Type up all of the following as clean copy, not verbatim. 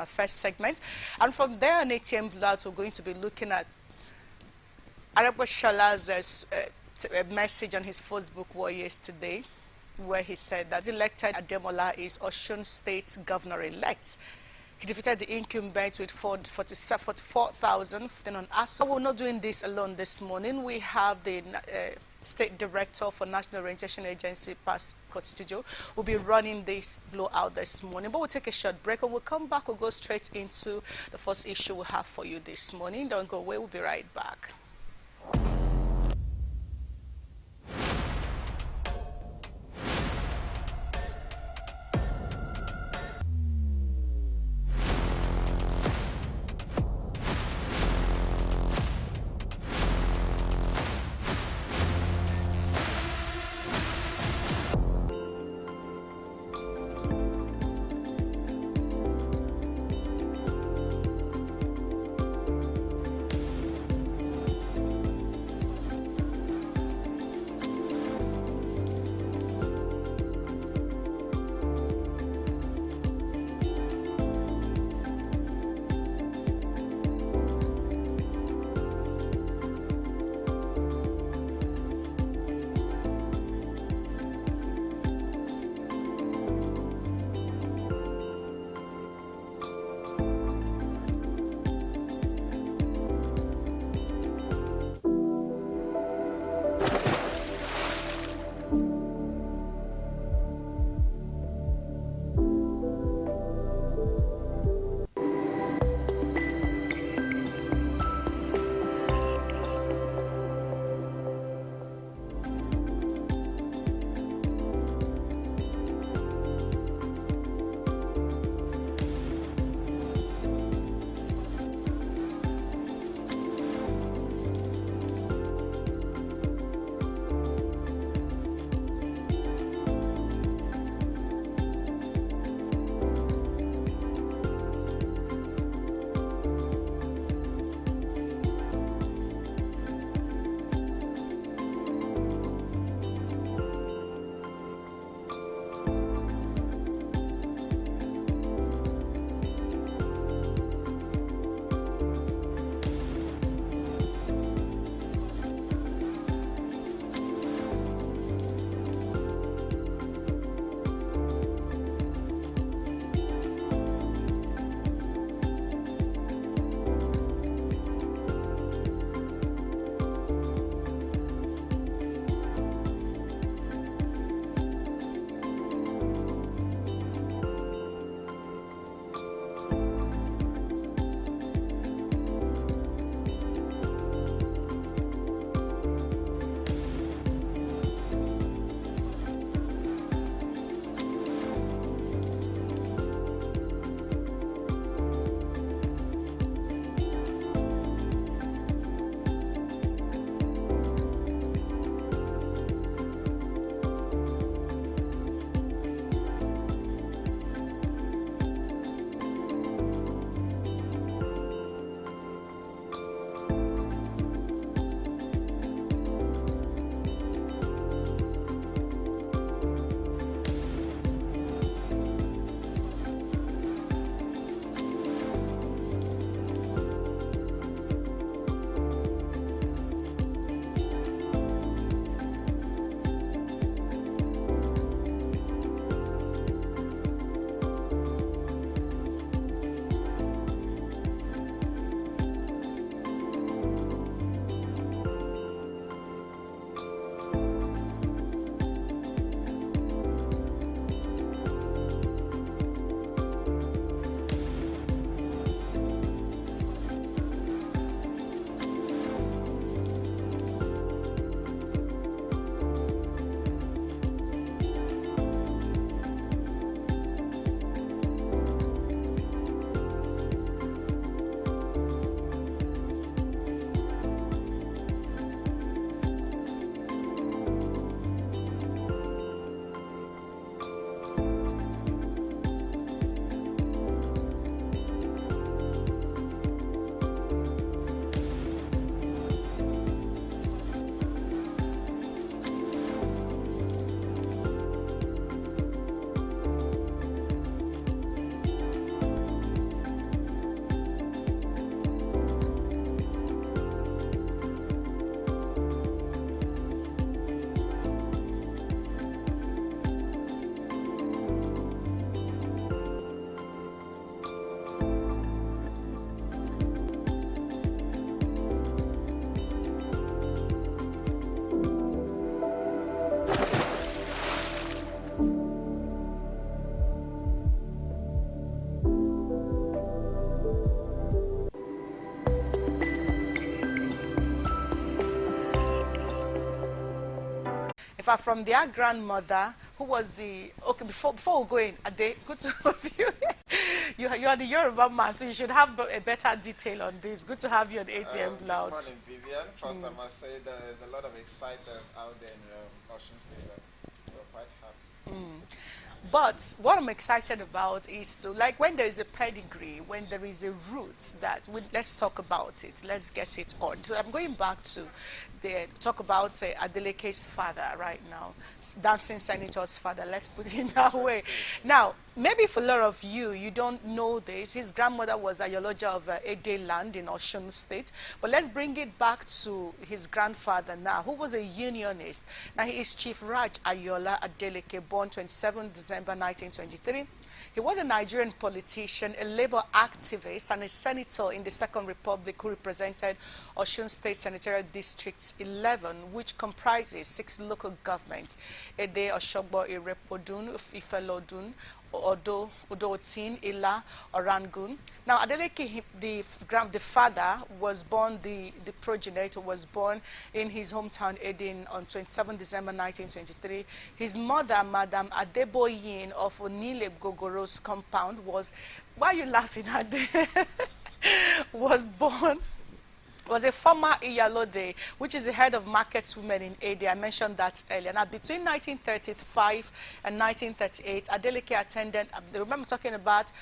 our first segment. And from there on ATM Blowout, we're going to be looking at Shala's message on his Facebook wall yesterday, where he said that elected Ademola is Osun State's governor-elect. He defeated the incumbent with 44,000. Then on us, we're not doing this alone this morning. We have the State Director for National Orientation Agency, Pas Kostudio, will be running this blowout this morning. But we'll take a short break and we'll come back. We'll go straight into the first issue we have for you this morning. Don't go away. We'll be right back. In fact, from their grandmother, who was the, okay, before we go in, are they, good to have you. You are the Yoruba man, so you should have a better detail on this. Good to have you on ATM Blowout. Good morning, Vivian. First, I must say there's a lot of exciters out there in Ocean State, and we're quite happy. But what I'm excited about is to, like, when there is a pedigree, when there is a root, let's talk about it. Let's get it on. So I'm going back to talk about Adeleke's father right now, dancing senator's father. Let's put it in that way. Now, maybe for a lot of you, you don't know this. His grandmother was Ayoloja of Ede land in Osun State. But let's bring it back to his grandfather now, who was a unionist. Now, he is Chief Raj Ayola Adeleke, born 27 December 1923. He was a Nigerian politician, a labor activist, and a senator in the Second Republic who represented Osun State Senatorial District 11, which comprises 6 local governments: Ede, Oshogbo, Irepodun, Ifelodun, Odo, Udotin, Ila, Orangun. Now, Adeleke, the father, was born, the progenitor was born in his hometown, Eden, on 27 December 1923. His mother, Madam Adeboyin of Onile Gogoro's compound, was, why are you laughing at this? Was a former Iyalode, which is the head of market women in Ede. I mentioned that earlier. Now, between 1935 and 1938, Adeleke attended, remember talking about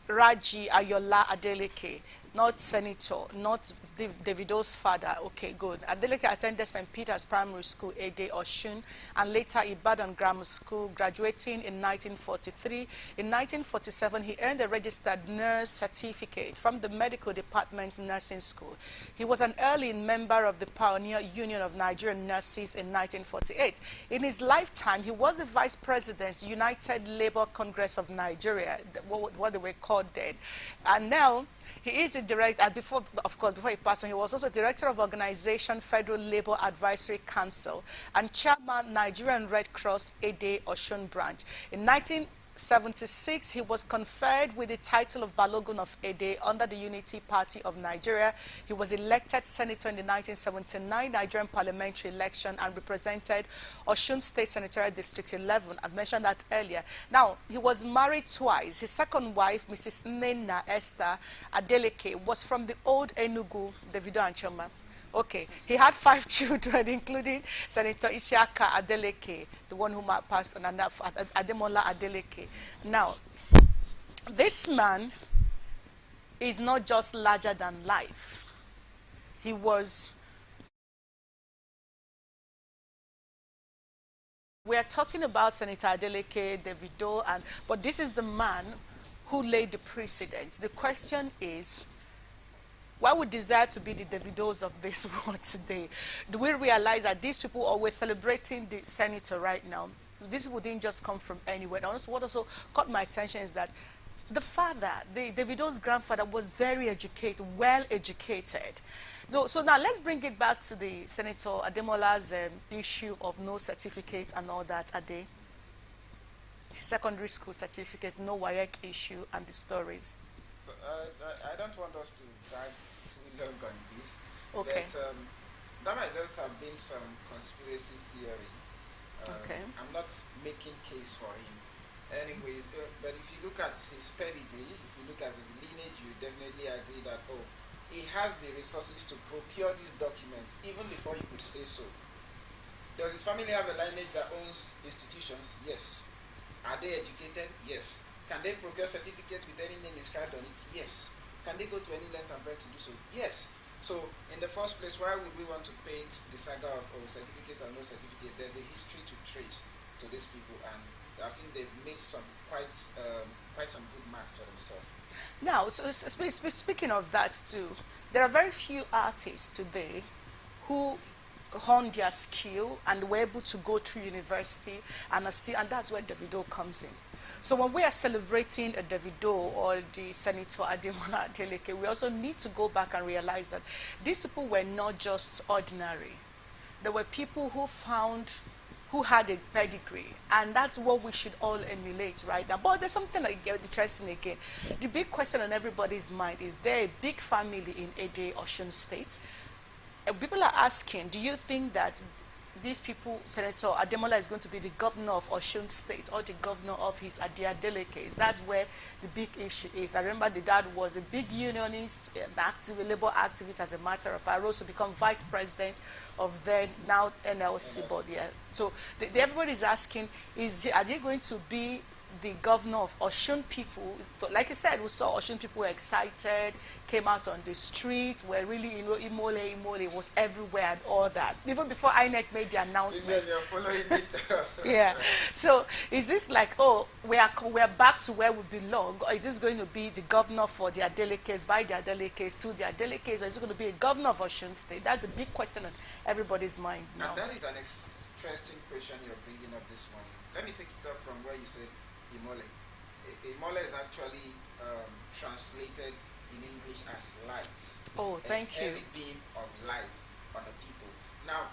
Raji Ayola Adeleke, not senator, not Davido's father. Okay, good. Adeleke attended St. Peter's Primary School, Ede, Osun, and later Ibadan Grammar School, graduating in 1943. In 1947, he earned a registered nurse certificate from the Medical Department Nursing School. He was an early member of the Pioneer Union of Nigerian Nurses in 1948. In his lifetime, he was the vice president, United Labour Congress of Nigeria, what they were called then. And now, he is a director, before he passed on, he was also director of Organization Federal Labor Advisory Council and chairman Nigerian Red Cross Ede Osun branch. In 1976, he was conferred with the title of Balogun of Ede under the Unity Party of Nigeria. He was elected senator in the 1979 Nigerian parliamentary election and represented Osun State Senatorial District 11. I've mentioned that earlier. Now, he was married twice. His second wife, Mrs. Nnenna Esther Adeleke, was from the old Enugu, Davido and Choma. Okay, he had 5 children, including Senator Isiaka Adeleke, the one who passed on, and Ademola Adeleke. Now, this man is not just larger than life. He was... We are talking about Senator Adeleke, Davido, but this is the man who laid the precedent. The question is, why would desire to be the Davidos of this world today? Do we realize that these people are always celebrating the senator right now? This didn't just come from anywhere. And what also caught my attention is that the father, Davido's grandfather, was very educated, well educated. So now let's bring it back to the Senator Ademola's issue of no certificate and all that, Ade. Secondary school certificate, no WAEC issue, and the stories. I don't want us to dive too long on this. Okay. But there might just have been some conspiracy theory. Okay. I'm not making case for him. Anyways, but if you look at his pedigree, if you look at his lineage, you definitely agree that, oh, he has the resources to procure these documents even before you could say so. Does his family have a lineage that owns institutions? Yes. Are they educated? Yes. Can they procure certificates with any name inscribed on it? Yes. Can they go to any length and breadth to do so? Yes. So, in the first place, why would we want to paint the saga of certificate or no certificate? There's a history to trace to these people, and I think they've made some quite some good marks for themselves. Now, so speaking of that too, there are very few artists today who honed their skill and were able to go through university and that's where Davido comes in. So when we are celebrating a Davido or the Senator Ademola Adeleke, we also need to go back and realize that these people were not just ordinary. There were people who had a pedigree, and that's what we should all emulate right now. But there's something like interesting again. The big question on everybody's mind is, there a big family in Ede, Osun State? People are asking, do you think that these people, Senator Ademola is going to be the governor of Osun State or the governor of his Adia-Dele case. That's where the big issue is. I remember the dad was a big unionist, an active, labor activist, as a matter of fact, rose to become vice president of then now NLC body. Yeah. So everybody is asking, are they going to be the governor of Osun people? But like you said, we saw Osun people were excited, came out on the streets, were really, Imole was everywhere and all that. Even before INEC made the announcement. You're following it. Yeah. So is this like, oh, we are back to where we belong, or is this going to be the governor for the Adele case, by the Adele case, to the Adele case, or is it going to be a governor of Osun State? That's a big question on everybody's mind now. And that is an interesting question you're bringing up this morning. Let me take it up from where you said Imole. Imole is actually translated in English as light. Oh, thank you. Every beam of light on the people. Now,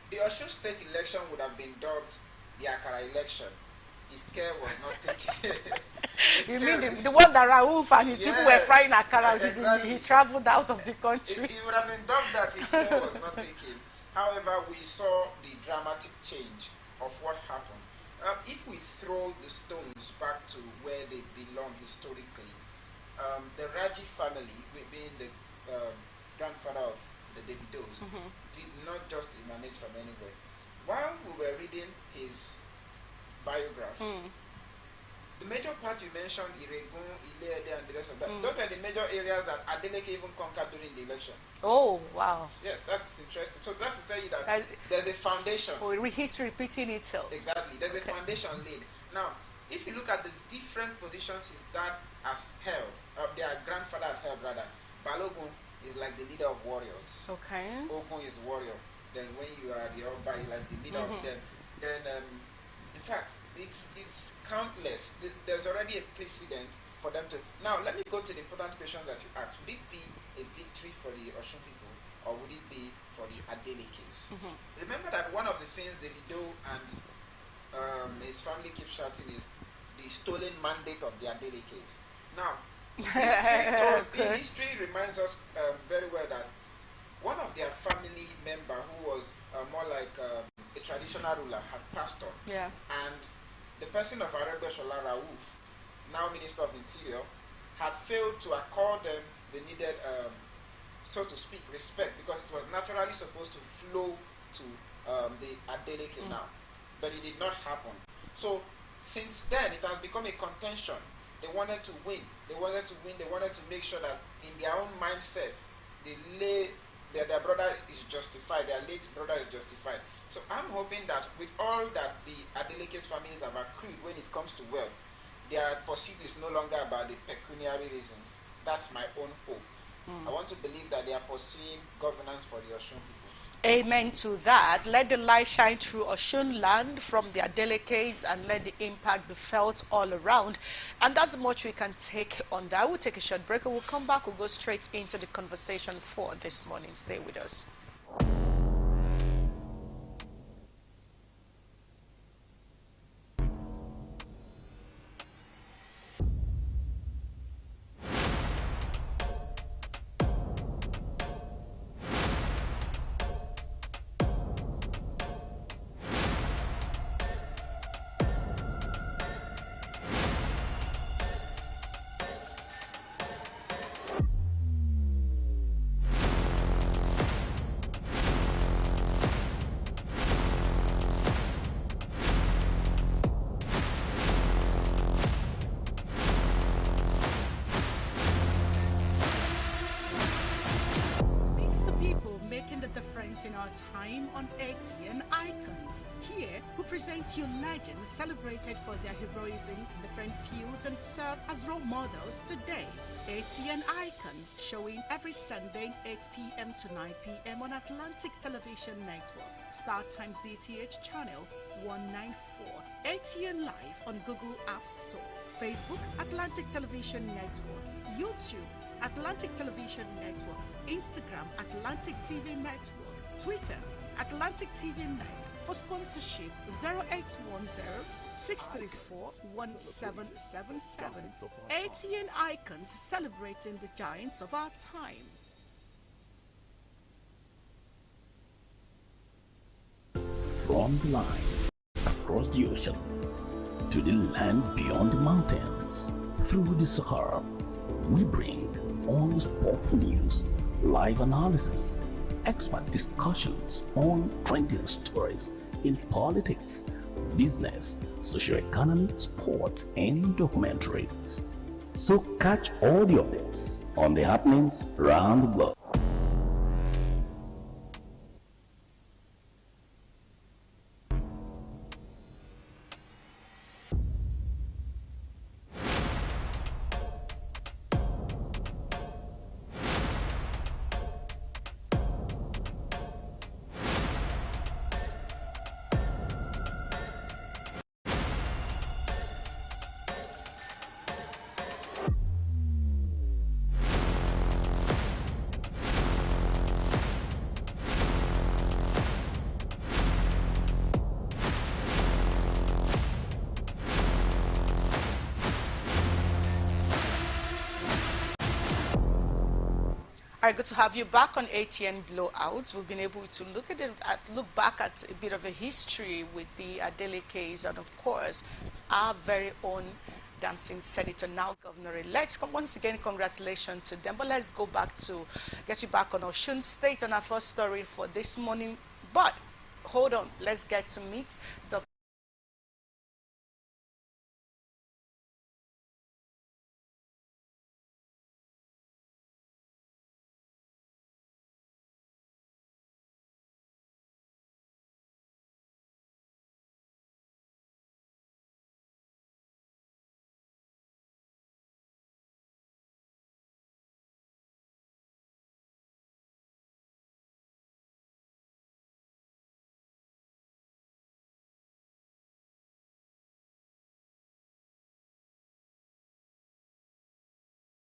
the Osun State election would have been dubbed the Akara election if care was not taken. You mean the one that Raouf and his people were frying Akara? Exactly. He traveled out of the country. It would have been dubbed that if care was not taken. However, we saw the dramatic change of what happened. If we throw the stones back to where they belong historically, the Raji family, being the grandfather of the Davidos, did not just emanate from anywhere. While we were reading his biography, the major part you mentioned, Iregun, Ileede, and the rest of that, those were the major areas that Adeleke even conquered during the election. Oh, wow. Yes, that's interesting. So that's to tell you that there's a foundation. Oh, history repeating itself. Exactly. There's a foundation laid. Now, if you look at the different positions his dad has held, their grandfather had held rather, Balogun is like the leader of warriors. Okay. Ogun is the warrior. Then when you are the Oba, you're like the leader of them. Then, in fact, it's countless. There's already a precedent for them to. Now, let me go to the important question that you asked. Would it be a victory for the Osun people, or would it be for the Adele case? Remember that one of the things Davido and his family keep shouting is the stolen mandate of the Adele case. Now, history reminds us very well that one of their family member, who was more like a traditional ruler, had passed on. Yeah. And the person of Aregbesola Raouf, now Minister of Interior, had failed to accord them the needed, so to speak, respect, because it was naturally supposed to flow to the Adeleke now. But it did not happen. So since then, it has become a contention. They wanted to win. They wanted to win. They wanted to make sure that in their own mindset, their brother is justified. Their late brother is justified. So I'm hoping that with all that the Adeleke's families have accrued when it comes to wealth, their pursuit is no longer about the pecuniary reasons. That's my own hope. I want to believe that they are pursuing governance for the Osun people. Amen to that. Let the light shine through Osun land from the Adele case, and let the impact be felt all around. And that's much we can take on that. We'll take a short break and we'll come back. We'll go straight into the conversation for this morning. Stay with us. In our time on ATN Icons. Here, we present you legends celebrated for their heroism in different fields and serve as role models today. ATN Icons, showing every Sunday 8 p.m. to 9 p.m. on Atlantic Television Network, StarTimes DTH channel 194, ATN Live on Google App Store, Facebook Atlantic Television Network, YouTube Atlantic Television Network, Instagram Atlantic TV Network, Twitter Atlantic TV Net. For sponsorship 0810 634 1777. ATN Icons, celebrating the giants of our time. from the line, across the ocean, to the land beyond the mountains, through the Sahara, we bring on-the-spot news, live analysis, expert discussions on trending stories in politics, business, socio-economy, sports, and documentaries. So catch all the updates on the happenings around the globe. All right, good to have you back on ATN Blowout. We've been able to look back at a bit of a history with the Adele case, and of course, our very own dancing senator, now governor-elect. Once again, congratulations to them. But let's go back to get you back on Osun State on our first story for this morning. But hold on, let's get to meet Dr.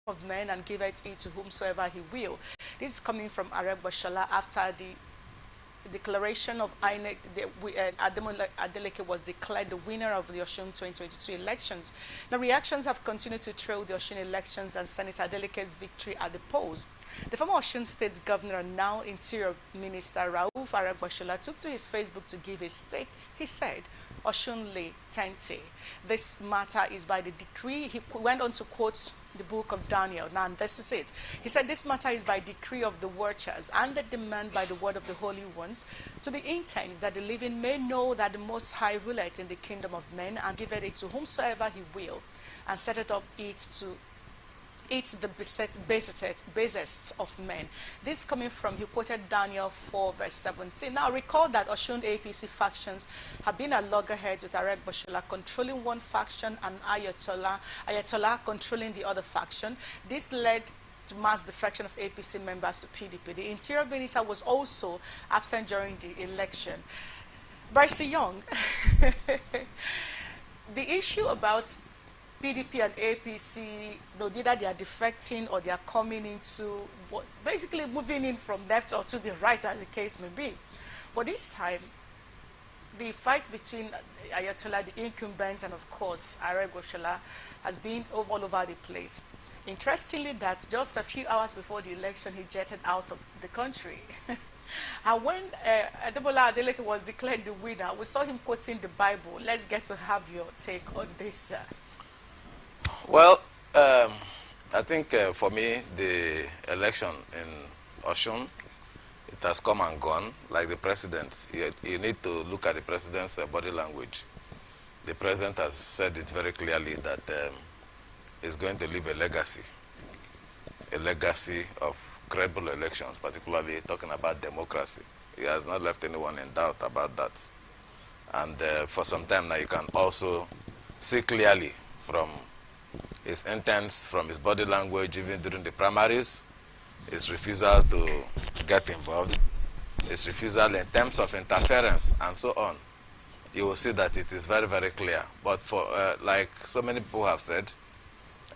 of men and giveth it to whomsoever he will. This is coming from Aregboshala after the declaration of INEC. Ademola Adeleke was declared the winner of the Osun 2022 elections. The reactions have continued to trail the Osun elections and Senator Adeleke's victory at the polls. The former Osun State Governor and now Interior Minister Rauf Aregboshala took to his Facebook to give his take. He said, Osun Le Tente. This matter is by the decree. He went on to quote the book of Daniel. Now, this is it. He said, this matter is by decree of the watchers and the demand by the word of the holy ones, to the intent that the living may know that the Most High ruleth in the kingdom of men and giveth it to whomsoever he will, and setteth up it to eat the basest of men. This coming from, he quoted Daniel 4 verse 17. Now recall that Osun APC factions have been at loggerheads with Aregboshala controlling one faction and Ayatollah controlling the other faction. This led to mass defection of APC members to PDP. The Interior Minister was also absent during the election. Bryce Young, the issue about PDP and APC, though either they are defecting or they are coming into, basically moving in from left or to the right, as the case may be. But this time, the fight between Ayatollah, the incumbent, and of course Aregboshala has been all over the place. Interestingly, that just a few hours before the election, he jetted out of the country. And when Adebola Adeleke was declared the winner, we saw him quoting the Bible. Let's get to have your take on this. Well, I think for me, the election in Osun, it has come and gone. Like the president, you need to look at the president's body language. The president has said it very clearly that he's going to leave a legacy of credible elections, particularly talking about democracy. He has not left anyone in doubt about that. And for some time now, you can also see clearly from his intents, from his body language, even during the primaries, his refusal to get involved, his refusal in terms of interference, and so on. You will see that it is very, very clear. But for, like so many people have said,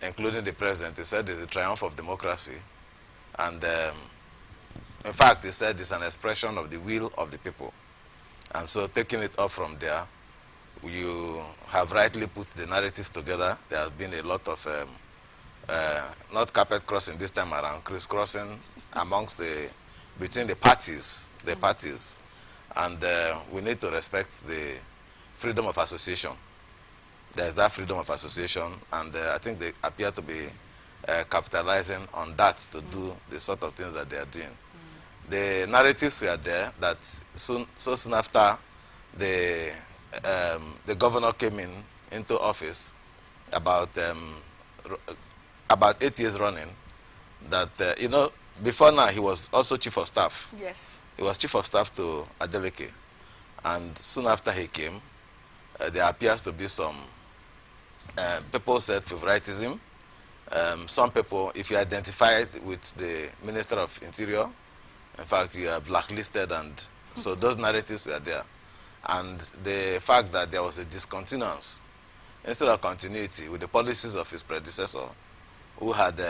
including the president, he said it's a triumph of democracy. And in fact, he said it's an expression of the will of the people. And so taking it up from there, you have rightly put the narratives together. There has been a lot of, not carpet crossing this time around, crisscrossing amongst between the parties, And we need to respect the freedom of association. There's that freedom of association, and I think they appear to be capitalizing on that to do the sort of things that they are doing. The narratives were there that so soon after the governor came into office about 8 years running, that before now he was also chief of staff. Yes. He was chief of staff to Adeleke, and soon after he came, there appears to be some people said favoritism. Some people, if you identified with the Minister of Interior, in fact, you are blacklisted, and so those narratives were there. And the fact that there was a discontinuance instead of continuity with the policies of his predecessor, who had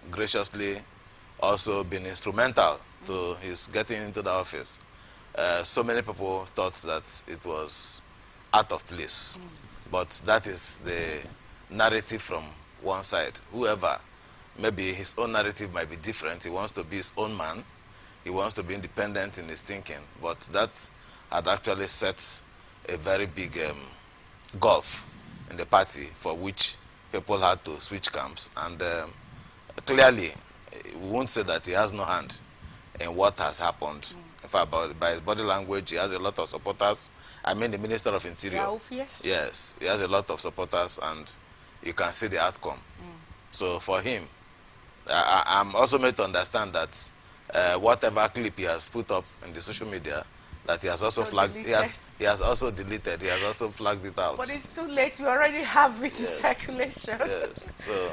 graciously also been instrumental to his getting into the office. So many people thought that it was out of place. But that is the narrative from one side. Whoever, maybe his own narrative might be different. He wants to be his own man. He wants to be independent in his thinking. But that had actually set a very big gulf in the party, for which people had to switch camps. And clearly, we won't say that he has no hand in what has happened. In fact, by his body language, he has a lot of supporters. I mean, the Minister of Interior. Rauf, yes. Yes, he has a lot of supporters, and you can see the outcome. So for him, I'm also made to understand that whatever clip he has put up in the social media, that he has also flagged. He has also deleted. He has also flagged it out. But it's too late. We already have it in Yes. circulation. Yes. So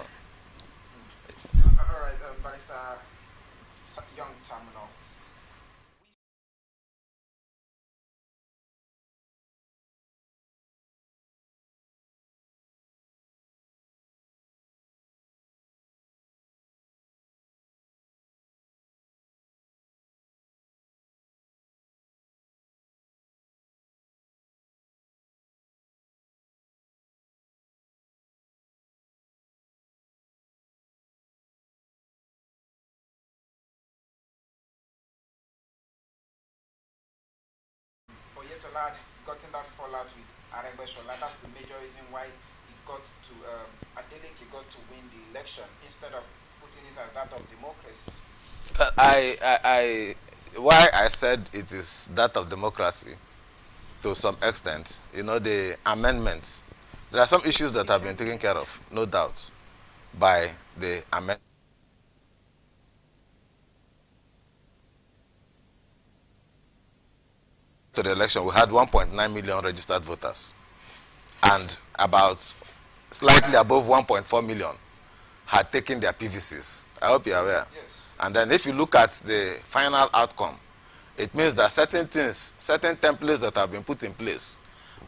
All right, Barrister Young Terminal. Oyetola gotten that fallout with Aregbesola. That's the major reason why he got to Adeleke got to win the election instead of putting it as that of democracy. why I said it is that of democracy to some extent, the amendments. There are some issues that have been taken care of, no doubt, by the amendment to the election. We had 1.9 million registered voters, and about slightly above 1.4 million had taken their PVCs. I hope you are aware. Yes. And then if you look at the final outcome, it means that certain things, certain templates that have been put in place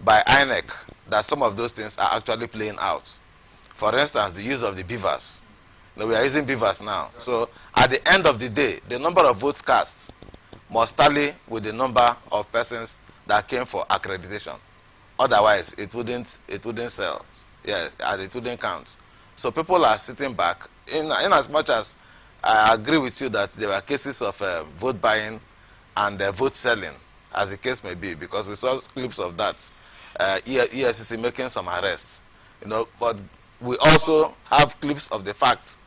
by INEC, that some of those things are actually playing out. For instance, the use of the beavers. We are using beavers now. So at the end of the day, the number of votes cast must tally with the number of persons that came for accreditation. Otherwise, it wouldn't sell. Yes, and it wouldn't count. So people are sitting back. In as much as I agree with you that there were cases of vote buying and vote selling, as the case may be, because we saw clips of that, EFCC making some arrests, but we also have clips of the fact.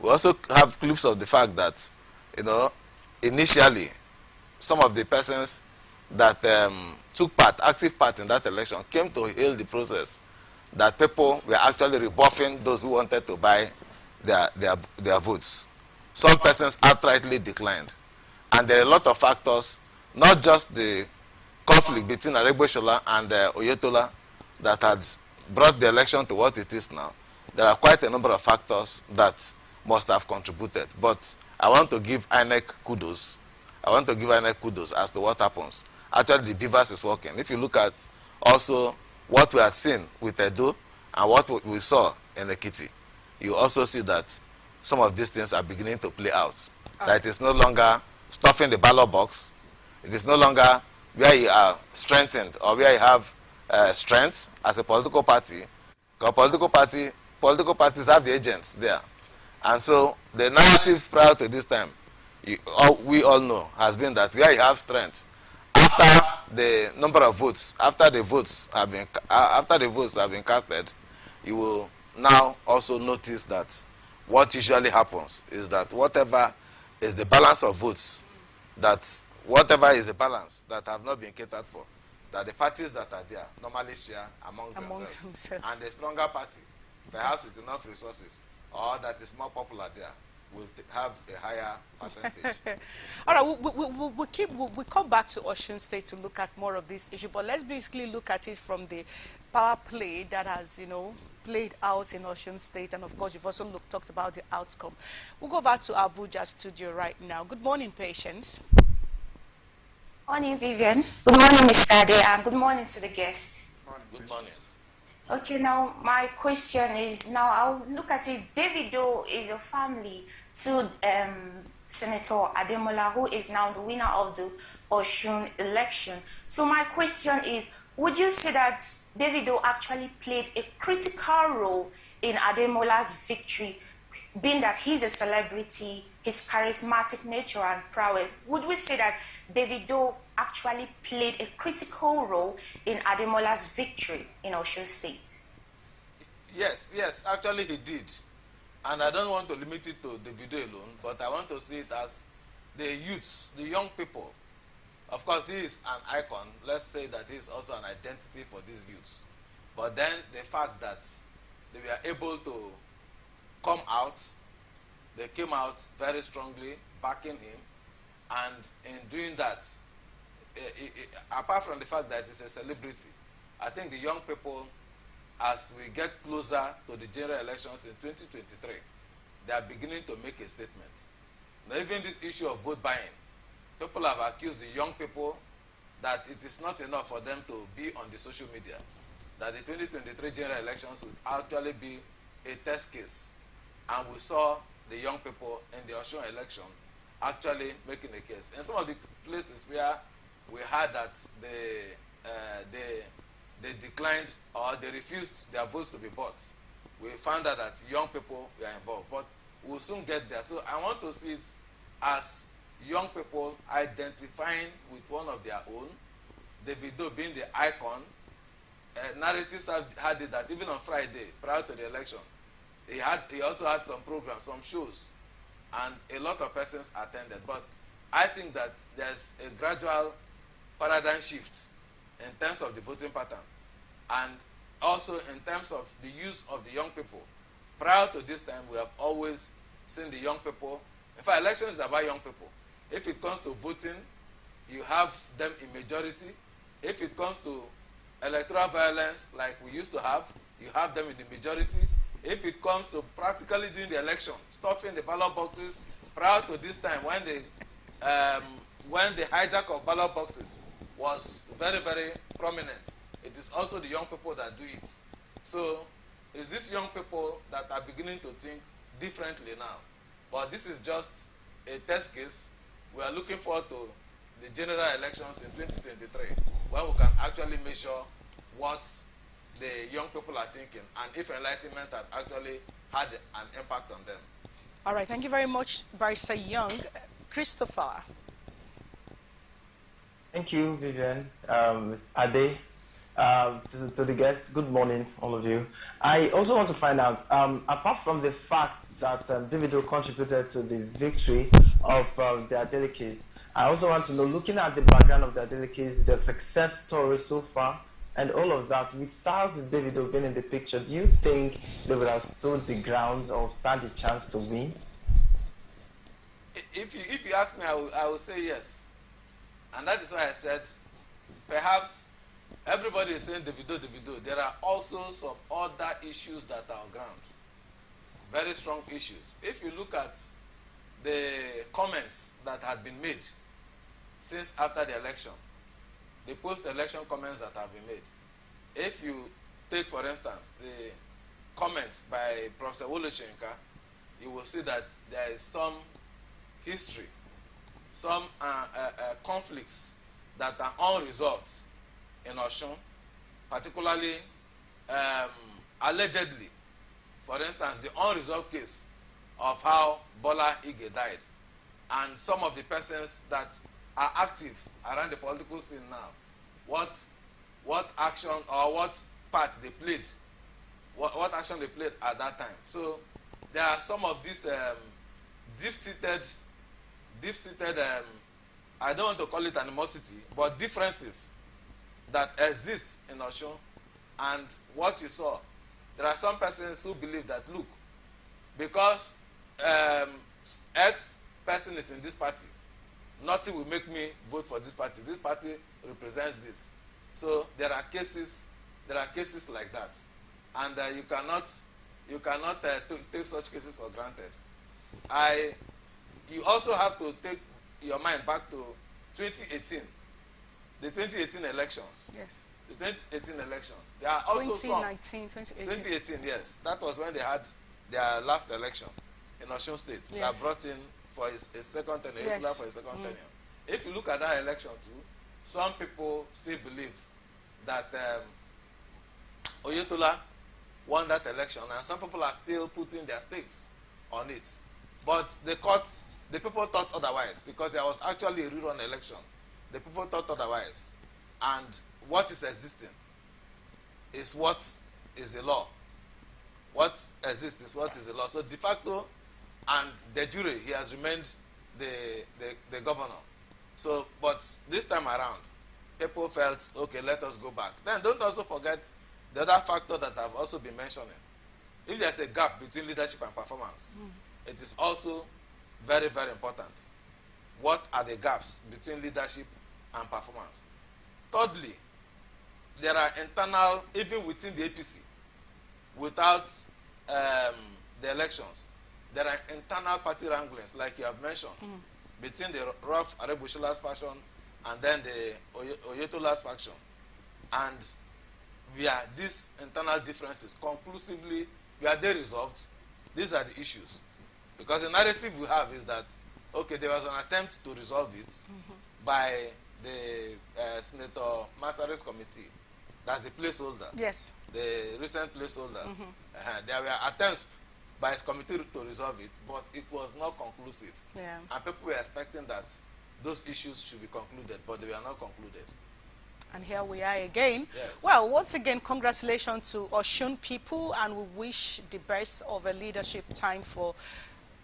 We also have clips of the fact that, initially, some of the persons that took active part in that election, came to hail the process, that people were actually rebuffing those who wanted to buy their votes. Some persons outrightly declined. And there are a lot of factors, not just the conflict between Aregbesola and Oyetola that has brought the election to what it is now. There are quite a number of factors that must have contributed. But I want to give INEC kudos. I want to give INEC kudos as to what happens. Actually, the beavers is working. If you look at also what we have seen with Edo and what we saw in Ekiti, you also see that some of these things are beginning to play out. That it is no longer stuffing the ballot box. It is no longer where you are strengthened or where you have strength as a political party. Because political parties have the agents there. And so the narrative prior to this time, we all know, has been that where you have strength, after the number of votes, after the votes have been casted, you will now also notice that what usually happens is that whatever is the balance of votes, that whatever is the balance that have not been catered for, that the parties that are there normally share amongst themselves. And the stronger party, perhaps with enough resources, or that is more popular there, will have a higher percentage. All right, we come back to Osun State to look at more of this issue, but let's basically look at it from the power play that has, played out in Osun State, and of course, you've also talked about the outcome. We'll go back to Abuja studio right now. Good morning, Patience. Morning, Vivian. Good morning, Mr. Ade, and good morning to the guests. Good morning. Okay, now my question is, now I'll look at it. Davido is a family to Senator Ademola, who is now the winner of the Osun election. So my question is, would you say that Davido actually played a critical role in Ademola's victory, being that he's a celebrity, his charismatic nature and prowess? Would we say that Davido actually played a critical role in Ademola's victory in Osun State? Yes, actually he did. And I don't want to limit it to Davido alone, but I want to see it as the youths, the young people. Of course, he is an icon. Let's say that he is also an identity for these youths. But then the fact that they were able to come out, they came out very strongly, backing him. And in doing that, apart from the fact that it's a celebrity, I think the young people, as we get closer to the general elections in 2023, they are beginning to make a statement. Now, even this issue of vote buying, people have accused the young people that it is not enough for them to be on the social media, that the 2023 general elections would actually be a test case. And we saw the young people in the Osun election actually making a case. In some of the places where we heard that they declined or they refused their votes to be bought, we found out that young people were involved. But we'll soon get there. So I want to see it as young people identifying with one of their own, Davido being the icon. Narratives had it that even on Friday, prior to the election, he also had some programs, some shows, and a lot of persons attended. But I think that there's a gradual paradigm shift in terms of the voting pattern, and also in terms of the use of the young people. Prior to this time, we have always seen the young people. In fact, elections is about young people. If it comes to voting, you have them in majority. If it comes to electoral violence, like we used to have, you have them in the majority. If it comes to practically doing the election, stuffing the ballot boxes, prior to this time, when the hijack of ballot boxes was very, very prominent, it is also the young people that do it. So it's these young people that are beginning to think differently now. But this is just a test case. We are looking forward to the general elections in 2023, when we can actually measure what the young people are thinking and if enlightenment had actually had an impact on them. All right, thank you very much, Barrister Young. Christopher. Thank you, Vivian. Ms. Ade, to the guests, good morning, all of you. I also want to find out, apart from the fact that Davido contributed to the victory of their delegates, I also want to know, looking at the background of their delegates, their success story so far, and all of that, without Davido being in the picture, do you think they would have stood the ground or stand a chance to win? If you ask me, I will say yes. And that is why I said, perhaps everybody is saying Davido. There are also some other issues that are on ground. Very strong issues. If you look at the comments that had been made since after the election, the post-election comments that have been made. If you take, for instance, the comments by Professor Woloshenka, you will see that there is some history, some conflicts that are unresolved in Osun, particularly allegedly, for instance, the unresolved case of how Bola Ige died, and some of the persons that are active around the political scene now, what action or what part they played, what action they played at that time. So there are some of these deep-seated, I don't want to call it animosity, but differences that exist in Osun and what you saw. There are some persons who believe that, look, because X person is in this party, nothing will make me vote for this party. This party represents this. So there are cases like that, and you cannot take such cases for granted. You also have to take your mind back to 2018, the 2018 elections. Yes. The 2018 elections. There are also 2019, 2018. 2018, yes. That was when they had their last election in Osun State. Yes. That brought in for a second tenure, Yes. for a second tenure. If you look at that election too, some people still believe that Oyetola won that election, and some people are still putting their stakes on it. But the people thought otherwise, because there was actually a rerun election. The people thought otherwise. And what is existing is what is the law. What exists is what is the law. So de facto and de jure, he has remained the governor. So, but this time around, people felt, okay, let us go back. Then don't also forget the other factor that I've also been mentioning. If there's a gap between leadership and performance, it is also very, very important. What are the gaps between leadership and performance? Thirdly, there are internal, even within the APC, without the elections, there are internal party wranglings, like you have mentioned, between the rough Arebushilas faction and then the Oyetola's faction. And these internal differences conclusively, were they resolved? These are the issues. Because the narrative we have is that, okay, there was an attempt to resolve it by the Senator Masary's committee. That's the placeholder. Yes. The recent placeholder. There were attempts by his committee to resolve it, but it was not conclusive. Yeah. And people were expecting that those issues should be concluded, but they were not concluded. And here we are again. Yes. Well, once again, congratulations to Osun people, and we wish the best of a leadership time for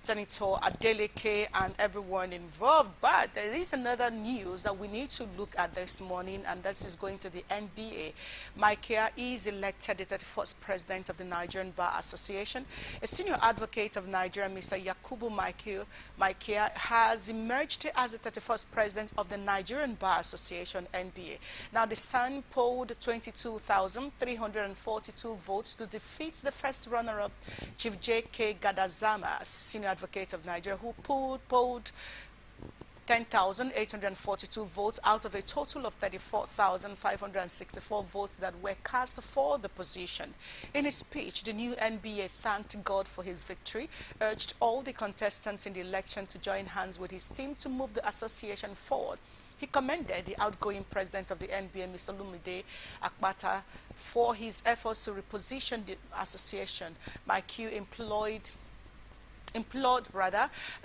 Senator Adeleke and everyone involved. But there is another news that we need to look at this morning, and this is going to the NBA. Micah is elected the 31st president of the Nigerian Bar Association. A senior advocate of Nigeria, Mr. Yakubu Micah, has emerged as the 31st president of the Nigerian Bar Association, NBA. Now, the Sun polled 22,342 votes to defeat the first runner-up, Chief J.K. Gadazama, senior advocate of Nigeria, who polled 10,842 votes out of a total of 34,564 votes that were cast for the position. In his speech, the new NBA thanked God for his victory, urged all the contestants in the election to join hands with his team to move the association forward. He commended the outgoing president of the NBA, Mr. Olumide Akpata, for his efforts to reposition the association. Mike implored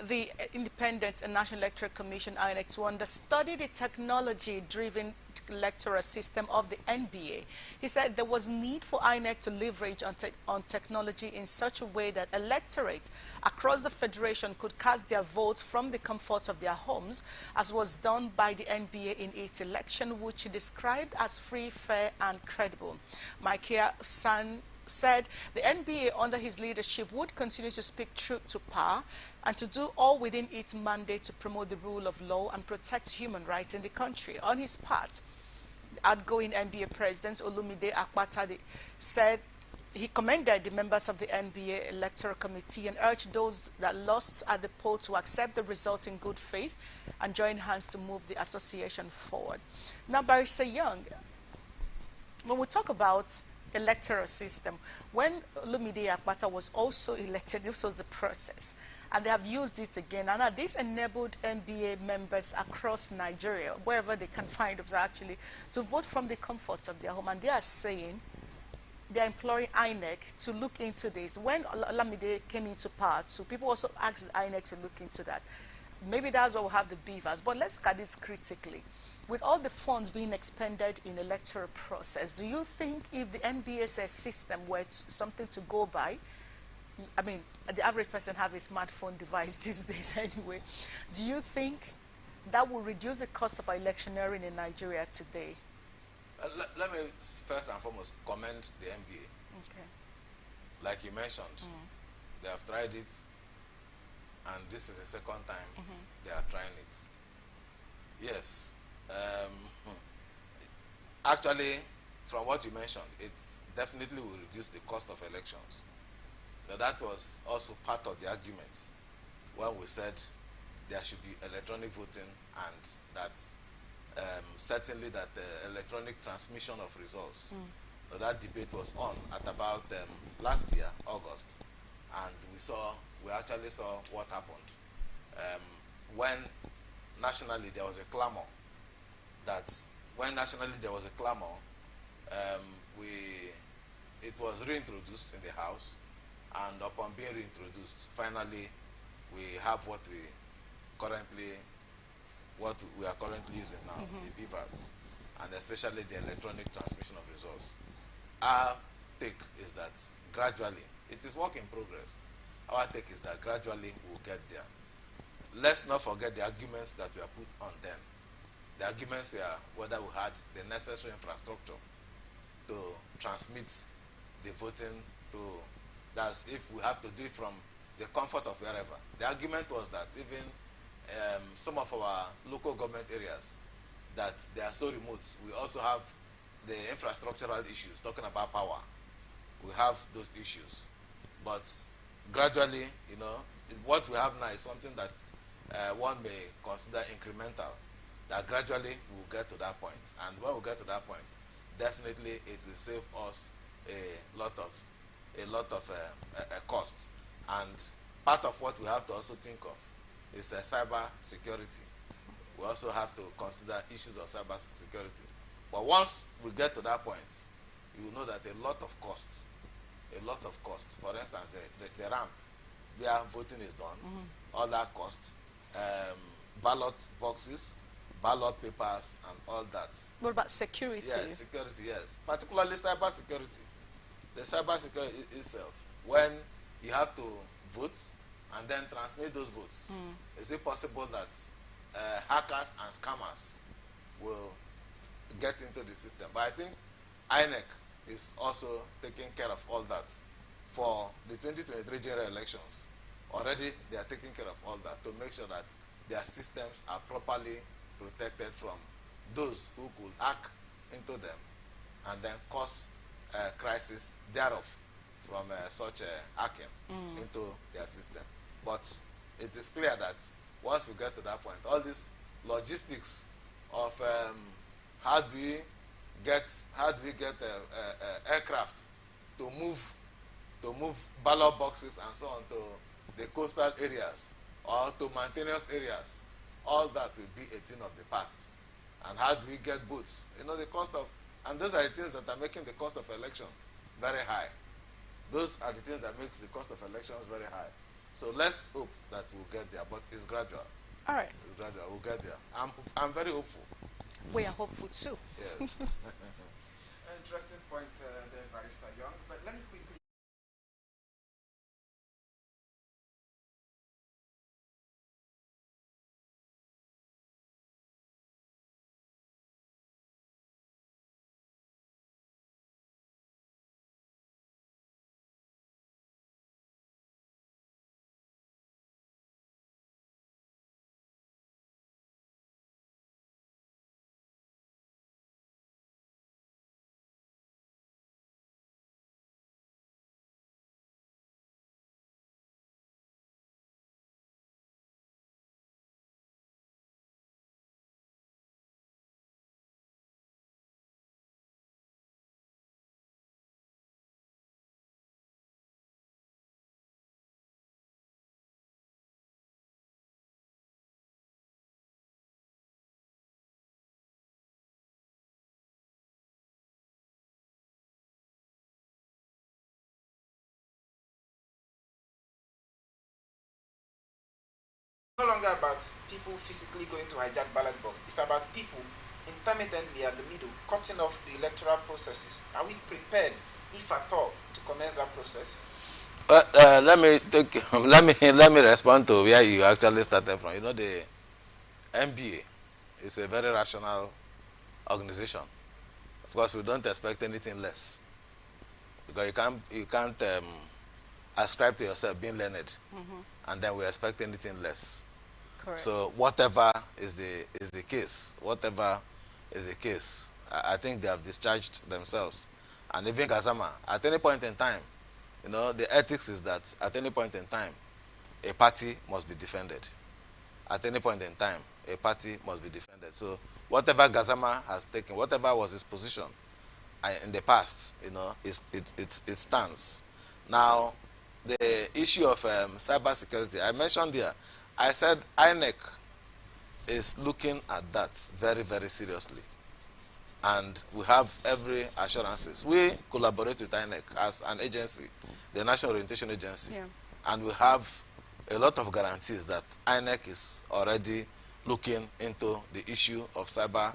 the Independent and National Electoral Commission (INEC) to understudy the technology-driven electoral system of the NBA. He said there was need for INEC to leverage on technology in such a way that electorates across the federation could cast their votes from the comforts of their homes, as was done by the NBA in its election, which he described as free, fair, and credible. Micah said the NBA under his leadership would continue to speak truth to power and to do all within its mandate to promote the rule of law and protect human rights in the country. On his part, the outgoing NBA president Olumide Akpata said he commended the members of the NBA Electoral Committee and urged those that lost at the poll to accept the result in good faith and join hands to move the association forward. Now, Barrister Young, when we talk about electoral system, when Olumide Akpata was also elected, this was the process, and they have used it again, and this enabled NBA members across Nigeria, wherever they can find themselves, actually to vote from the comforts of their home. And they are saying, they are imploring INEC to look into this. When Olumide came into power, so people also asked INEC to look into that. maybe that's why we have the beavers. But let's look at this critically. With all the funds being expended in electoral process, do you think if the NBSS system were something to go by, I mean, the average person have a smartphone device these days anyway, do you think that will reduce the cost of electioneering in Nigeria today? Let me first and foremost commend the NBA. Okay. Like you mentioned, they have tried it, and this is the second time they are trying it. Yes. Actually, from what you mentioned, it definitely will reduce the cost of elections. Now, that was also part of the argument when we said there should be electronic voting, and that certainly that electronic transmission of results. So that debate was on at about last year, August, and we actually saw what happened when nationally there was a clamor. It was reintroduced in the House, and upon being reintroduced, finally we have what we are currently using now, the beavers, and especially the electronic transmission of results. Our take is that gradually, it is work in progress. Our take is that gradually we'll get there. Let's not forget the arguments that were put on then. The arguments were whether we had the necessary infrastructure to transmit the voting to, that's if we have to do it from the comfort of wherever. The argument was that even some of our local government areas, that they are so remote, we also have the infrastructural issues, talking about power. We have those issues. But gradually, what we have now is something that one may consider incremental, that gradually we'll get to that point. And when we get to that point, definitely it will save us a lot of costs. And part of what we have to also think of is cyber security. We also have to consider issues of cyber security. But once we get to that point, you will know that a lot of costs. For instance, the ramp where voting is done, all that cost, ballot boxes, ballot papers, and all that. What about security? Yes, security, yes. Particularly cyber security. The cyber security itself, when you have to vote and then transmit those votes, is it possible that hackers and scammers will get into the system? But I think INEC is also taking care of all that. For the 2023 general elections, already they are taking care of all that to make sure that their systems are properly protected from those who could hack into them and then cause crisis thereof from such hacking into their system. But it is clear that once we get to that point, all this logistics of how do we get aircraft to move ballot boxes and so on to the coastal areas or to mountainous areas, all that will be a thing of the past. And how do we get boats? The cost of, and those are the things that are making the cost of elections very high. Those are the things that makes the cost of elections very high. So let's hope that we'll get there, but it's gradual. All right. It's gradual. We'll get there. I'm very hopeful. We are hopeful too. Yes. Interesting point there, Barrister Young. But let me quickly no longer about people physically going to hijack ballot box. It's about people intermittently at the middle cutting off the electoral processes. Are we prepared, if at all, to commence that process? Well, let me take, let me respond to where you actually started from. You know, the NBA is a very rational organization. Of course, we don't expect anything less, because you can't ascribe to yourself being learned, and then we expect anything less. Correct. So whatever is the case, whatever is the case, I think they have discharged themselves. And even Gazama, at any point in time, you know, the ethics is that at any point in time, a party must be defended. At any point in time, a party must be defended. So whatever Gazama has taken, whatever was his position in the past, you know, it stands. Now, the issue of cyber security, I mentioned here, I said INEC is looking at that very, very seriously. And we have every assurances. We collaborate with INEC as an agency, the National Orientation Agency. Yeah. And we have a lot of guarantees that INEC is already looking into the issue of cyber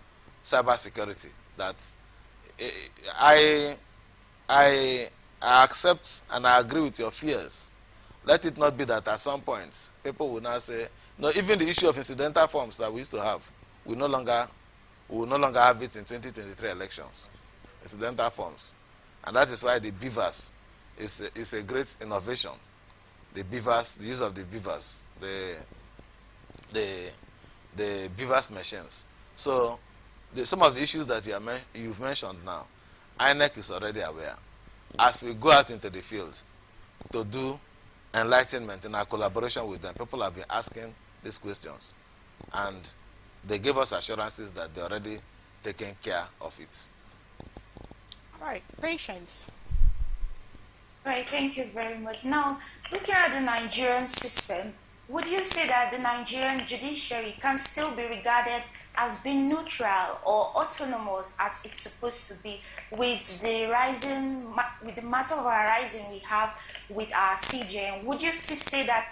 security. That I accept and I agree with your fears. Let it not be that at some point people will now say, no, even the issue of incidental forms that we used to have, we will no longer have it in 2023 elections. Incidental forms. And that is why the beavers is a great innovation. The beavers, the use of the beavers, the beavers machines. So some of the issues that you've mentioned now, INEC is already aware. As we go out into the field to do enlightenment in our collaboration with them, people have been asking these questions, and they gave us assurances that they're already taking care of it. All right, Patience. Right, thank you very much. Now, looking at the Nigerian system, would you say that the Nigerian judiciary can still be regarded as being neutral or autonomous as it's supposed to be with the matter of arising we have with our CJN? Would you still say that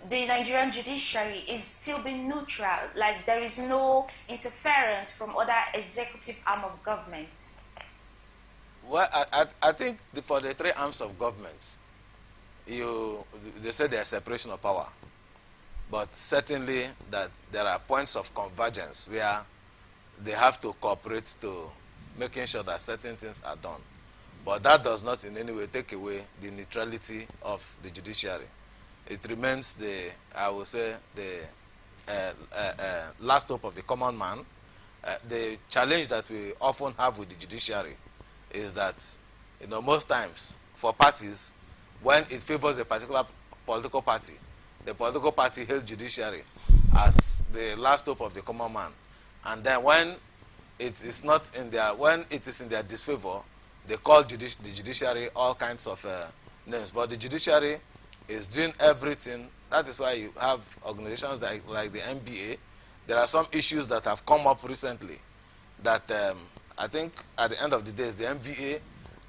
the Nigerian judiciary is still being neutral, like there is no interference from other executive arm of government? Well, I think for the three arms of government, they say there's separation of power. But certainly that there are points of convergence where they have to cooperate to making sure that certain things are done. But that does not in any way take away the neutrality of the judiciary. It remains I would say, the last hope of the common man. The challenge that we often have with the judiciary is that, you know, most times for parties, when it favors a particular political party, the political party hails judiciary as the last hope of the common man. And then when it is in their disfavor, they call the judiciary all kinds of names. But the judiciary is doing everything. That is why you have organizations like the NBA. There are some issues that have come up recently that I think at the end of the day is the NBA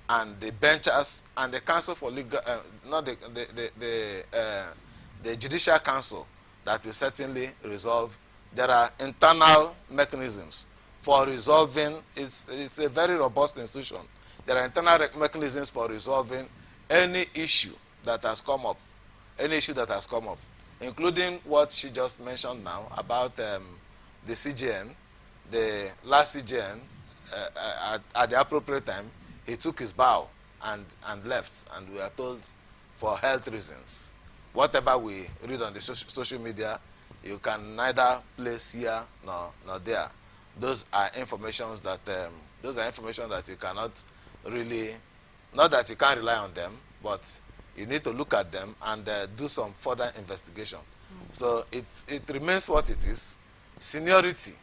and the benchers and the Council for Legal, not the Judicial Council that will certainly resolve. There are internal mechanisms for resolving. It's a very robust institution. There are internal mechanisms for resolving any issue that has come up, including what she just mentioned now about the CJN. The last CJN, at the appropriate time, he took his bow and left, and we are told for health reasons. Whatever we read on the social media, you can neither place here nor there. Those are informations that you cannot really, not that you can't rely on them, but you need to look at them and do some further investigation. So it remains what it is. Seniority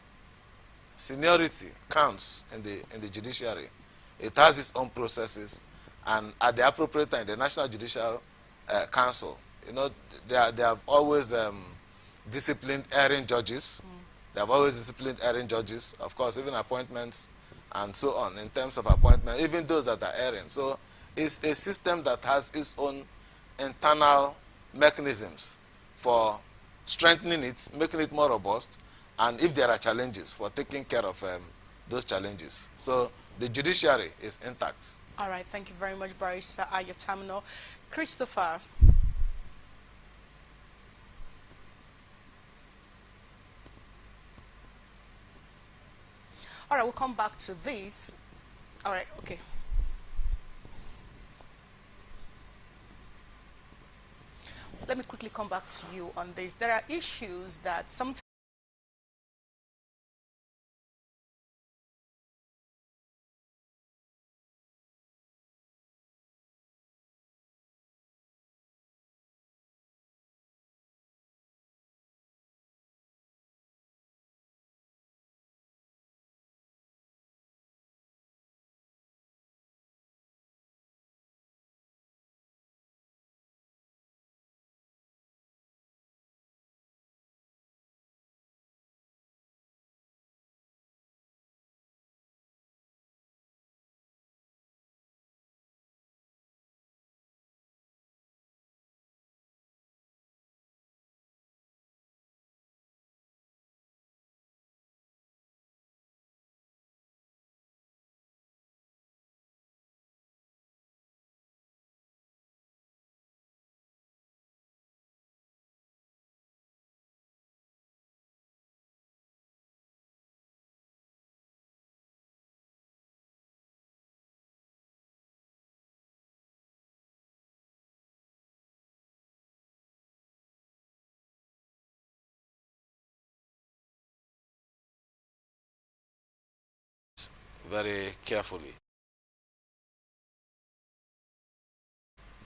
counts in the judiciary. It has its own processes, and at the appropriate time, the National Judicial Council, you know, they have always disciplined erring judges. They have always disciplined erring judges. Of course, even appointments and so on. In terms of appointment, even those that are erring. So it's a system that has its own internal mechanisms for strengthening it, making it more robust, and if there are challenges, for taking care of those challenges. So the judiciary is intact. All right, thank you very much, Barrister Ayatamino. Christopher. All right, we'll come back to this. All right, okay. Let me quickly come back to you on this. There are issues that sometimes Very carefully.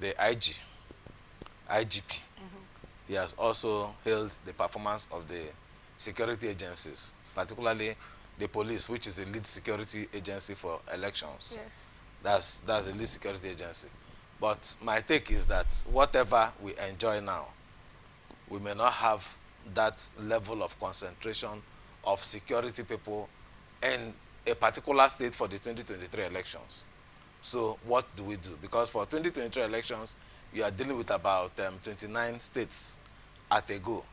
The IGP, he has also hailed the performance of the security agencies, particularly the police, which is the lead security agency for elections. yes. That's the lead security agency. But my take is that whatever we enjoy now, we may not have that level of concentration of security people in a particular state for the 2023 elections. So what do we do? Because for 2023 elections, you are dealing with about 29 states at a go.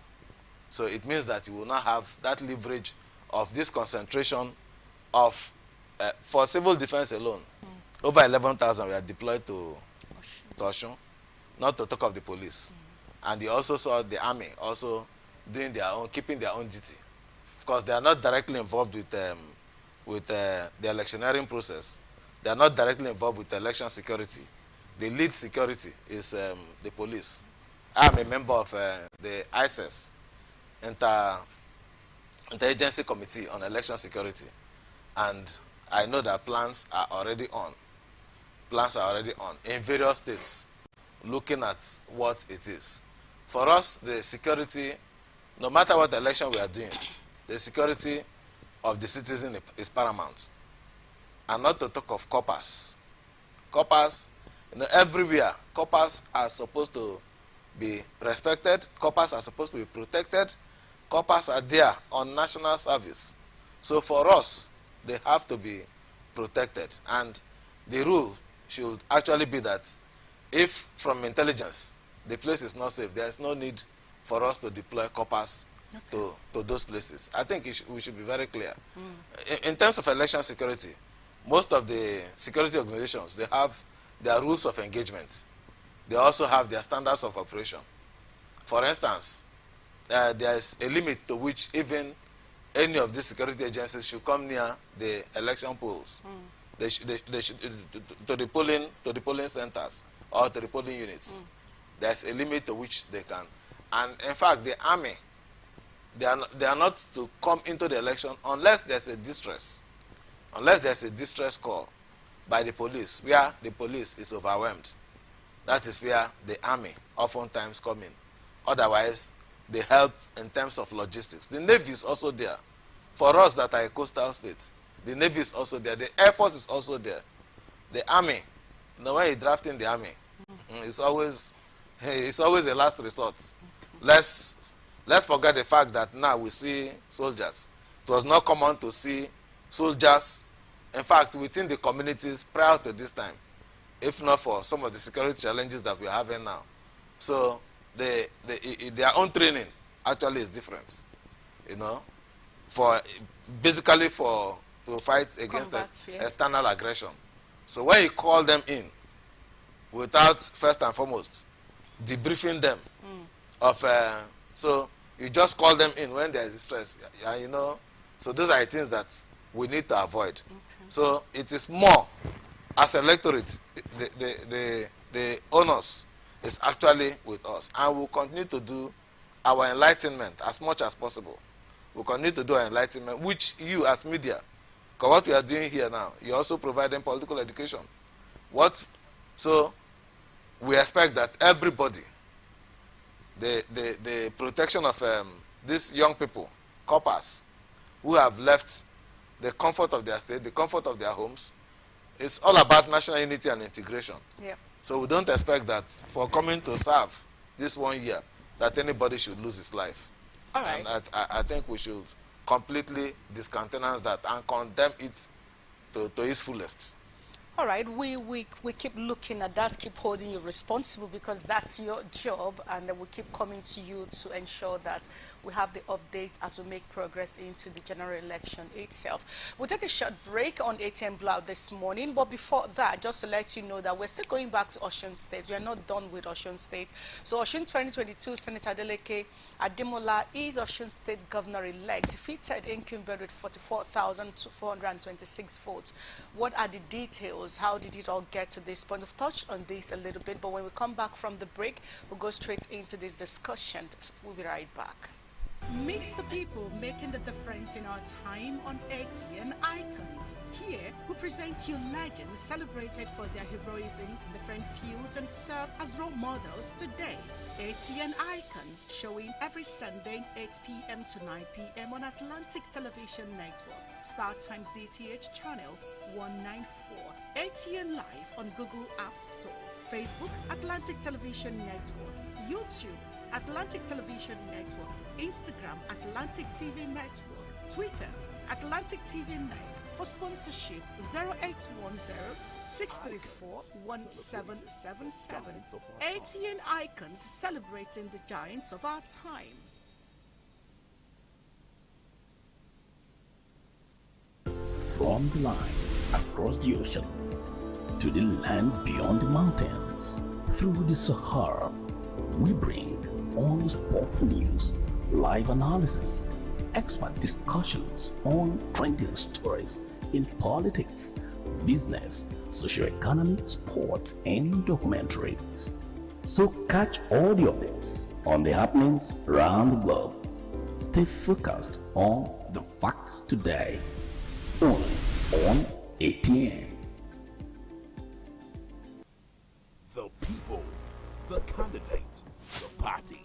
So it means that you will not have that leverage of this concentration of, for civil defense alone, over 11,000 were deployed to Osun, not to talk of the police. And you also saw the army also doing their own, keeping their own duty. Of course, they are not directly involved with the electioneering process. They are not directly involved with election security. The lead security is the police. I am a member of the ISIS, Interagency Committee on Election Security, and I know that plans are already on. Plans are already on in various states, looking at what it is. For us, the security, no matter what election we are doing, the security of the citizen is paramount. And not to talk of coppers. Coppers, everywhere, coppers are supposed to be respected. Coppers are supposed to be protected. Coppers are there on national service. So for us, they have to be protected. And the rule should actually be that if from intelligence the place is not safe, there is no need for us to deploy coppers to those places. I think we should be very clear. In terms of election security, most of the security organizations, they have their rules of engagement. They also have their standards of operation. For instance, there is a limit to which even any of these security agencies should come near the election polls. They should to the polling centers or to the polling units. There's a limit to which they can. And in fact, the army, they are not to come into the election unless there's a distress. Unless there's a distress call by the police, where the police is overwhelmed. That is where the army oftentimes come in. Otherwise, they help in terms of logistics. The Navy is also there. For us that are a coastal state, the Navy is also there. The Air Force is also there. The Army, when you draft in the Army, it's always a last resort. Let's forget the fact that now we see soldiers. It was not common to see soldiers, in fact, within the communities prior to this time, if not for some of the security challenges that we are having now. So their own training actually is different, you know, for basically to fight against Combat, yeah. external aggression. So when you call them in without first and foremost debriefing them of so you just call them in when there is stress, and you know, so those are the things that we need to avoid. So it is more as electorate, the onus is actually with us, and we'll continue to do our enlightenment as much as possible. We'll continue to do our enlightenment, which you as media, because what we are doing here now, you're also providing political education. So we expect that everybody, the protection of these young people, coppers, who have left the comfort of their state, the comfort of their homes, it's all about national unity and integration. Yeah. So we don't expect that for coming to serve this 1 year, that anybody should lose his life. All right. And I think we should completely discountenance that and condemn it to its fullest. All right, we keep looking at that, keep holding you responsible, because that's your job, and we keep coming to you to ensure that we have the updates as we make progress into the general election itself. We'll take a short break on ATM Blowout this morning, but before that, just to let you know that we're still going back to Osun State. We are not done with Osun State. So Osun 2022, Senator Adeleke Ademola is Osun State Governor-elect, defeated incumbent with 44,426 votes. What are the details? How did it all get to this point? We've touched on this a little bit, but when we come back from the break, we'll go straight into this discussion. We'll be right back. Meet the people making the difference in our time on ATN Icons. Here, we present you legends celebrated for their heroism in different fields and serve as role models today. ATN Icons, showing every Sunday 8 p.m. to 9 p.m. on Atlantic Television Network, StarTimes DTH channel 194, ATN Live on Google App Store, Facebook Atlantic Television Network, YouTube Atlantic Television Network, Instagram Atlantic TV Network, Twitter Atlantic TV Net. For sponsorship 0810-634-1777. ATN Icons, celebrating the giants of our time. From the lines across the ocean to the land beyond the mountains, through the Sahara, we bring all sport news, live analysis, expert discussions on trending stories in politics, business, socio-economy, sports, and documentaries. So catch all the updates on the happenings around the globe. Stay focused on the fact today, only on ATN. The people, the candidates, the party,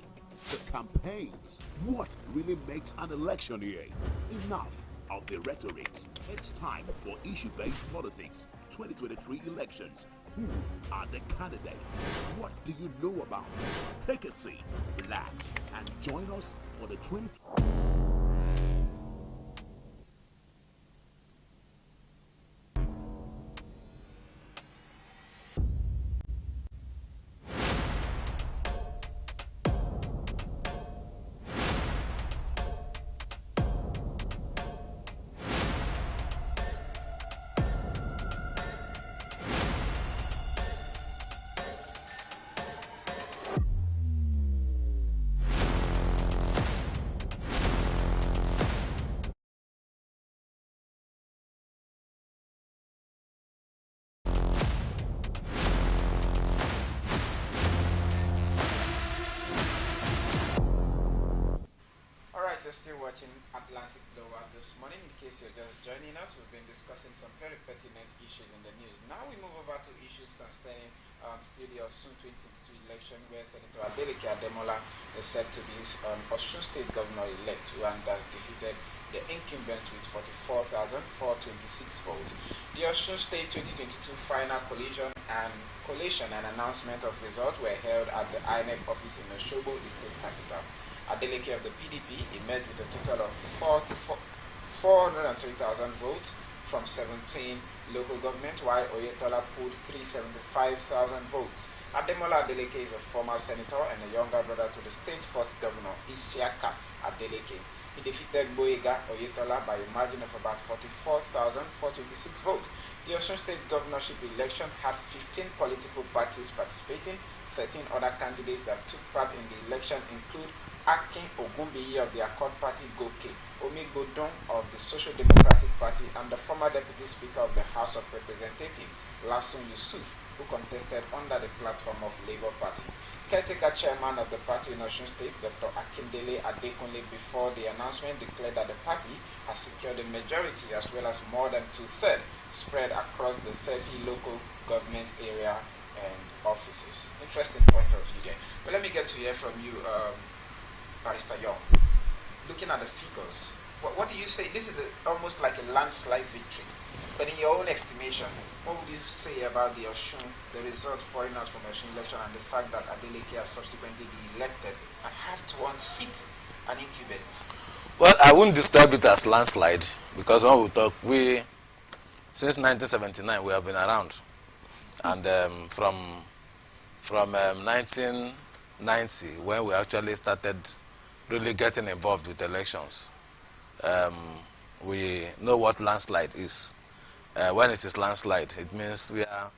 the campaigns. What really makes an election year? Enough of the rhetorics. It's time for issue-based politics. 2023 elections. Who are the candidates? What do you know about them? Take a seat, relax, and join us for the 20... You're still watching Atlantic Blowout this morning. In case you're just joining us, we've been discussing some very pertinent issues in the news. Now we move over to issues concerning still the Osun 2022 election, where Senator Adeleke Ademola is said to be Osun State Governor-elect, who has defeated the incumbent with 44,426 votes. The Osun State 2022 final collation and announcement of results were held at the INEC office in Osogbo, the state capital. Adeleke of the PDP emerged with a total of 403,000 votes from 17 local governments, while Oyetola pulled 375,000 votes. Ademola Adeleke is a former senator and a younger brother to the state's first governor, Isiaka Adeleke. He defeated Boyega Oyetola by a margin of about 44,426 votes. The Osun State governorship election had 15 political parties participating. 13 other candidates that took part in the election include Akin Ogunbiyi of the Accord Party Goke, Omigbodun of the Social Democratic Party, and the former Deputy Speaker of the House of Representatives, Lasun Yusuf, who contested under the platform of Labour Party. Caretaker chairman of the party in Osun State, Dr. Akindele Adekunle, before the announcement declared that the party has secured a majority as well as more than two-thirds spread across the 30 local government area and offices. Interesting point of view there. But let me get to hear from you, Barrister Young. Looking at the figures, what do you say? This is almost like a landslide victory. But in your own estimation, what would you say about the results pouring out from the Osun election and the fact that Adeleke has subsequently been elected and had to unseat an incumbent? Well, I wouldn't describe it as landslide because when we talk, since 1979 we have been around, and from 1990 when we actually started really getting involved with elections, we know what landslide is. When it is landslide, it means we are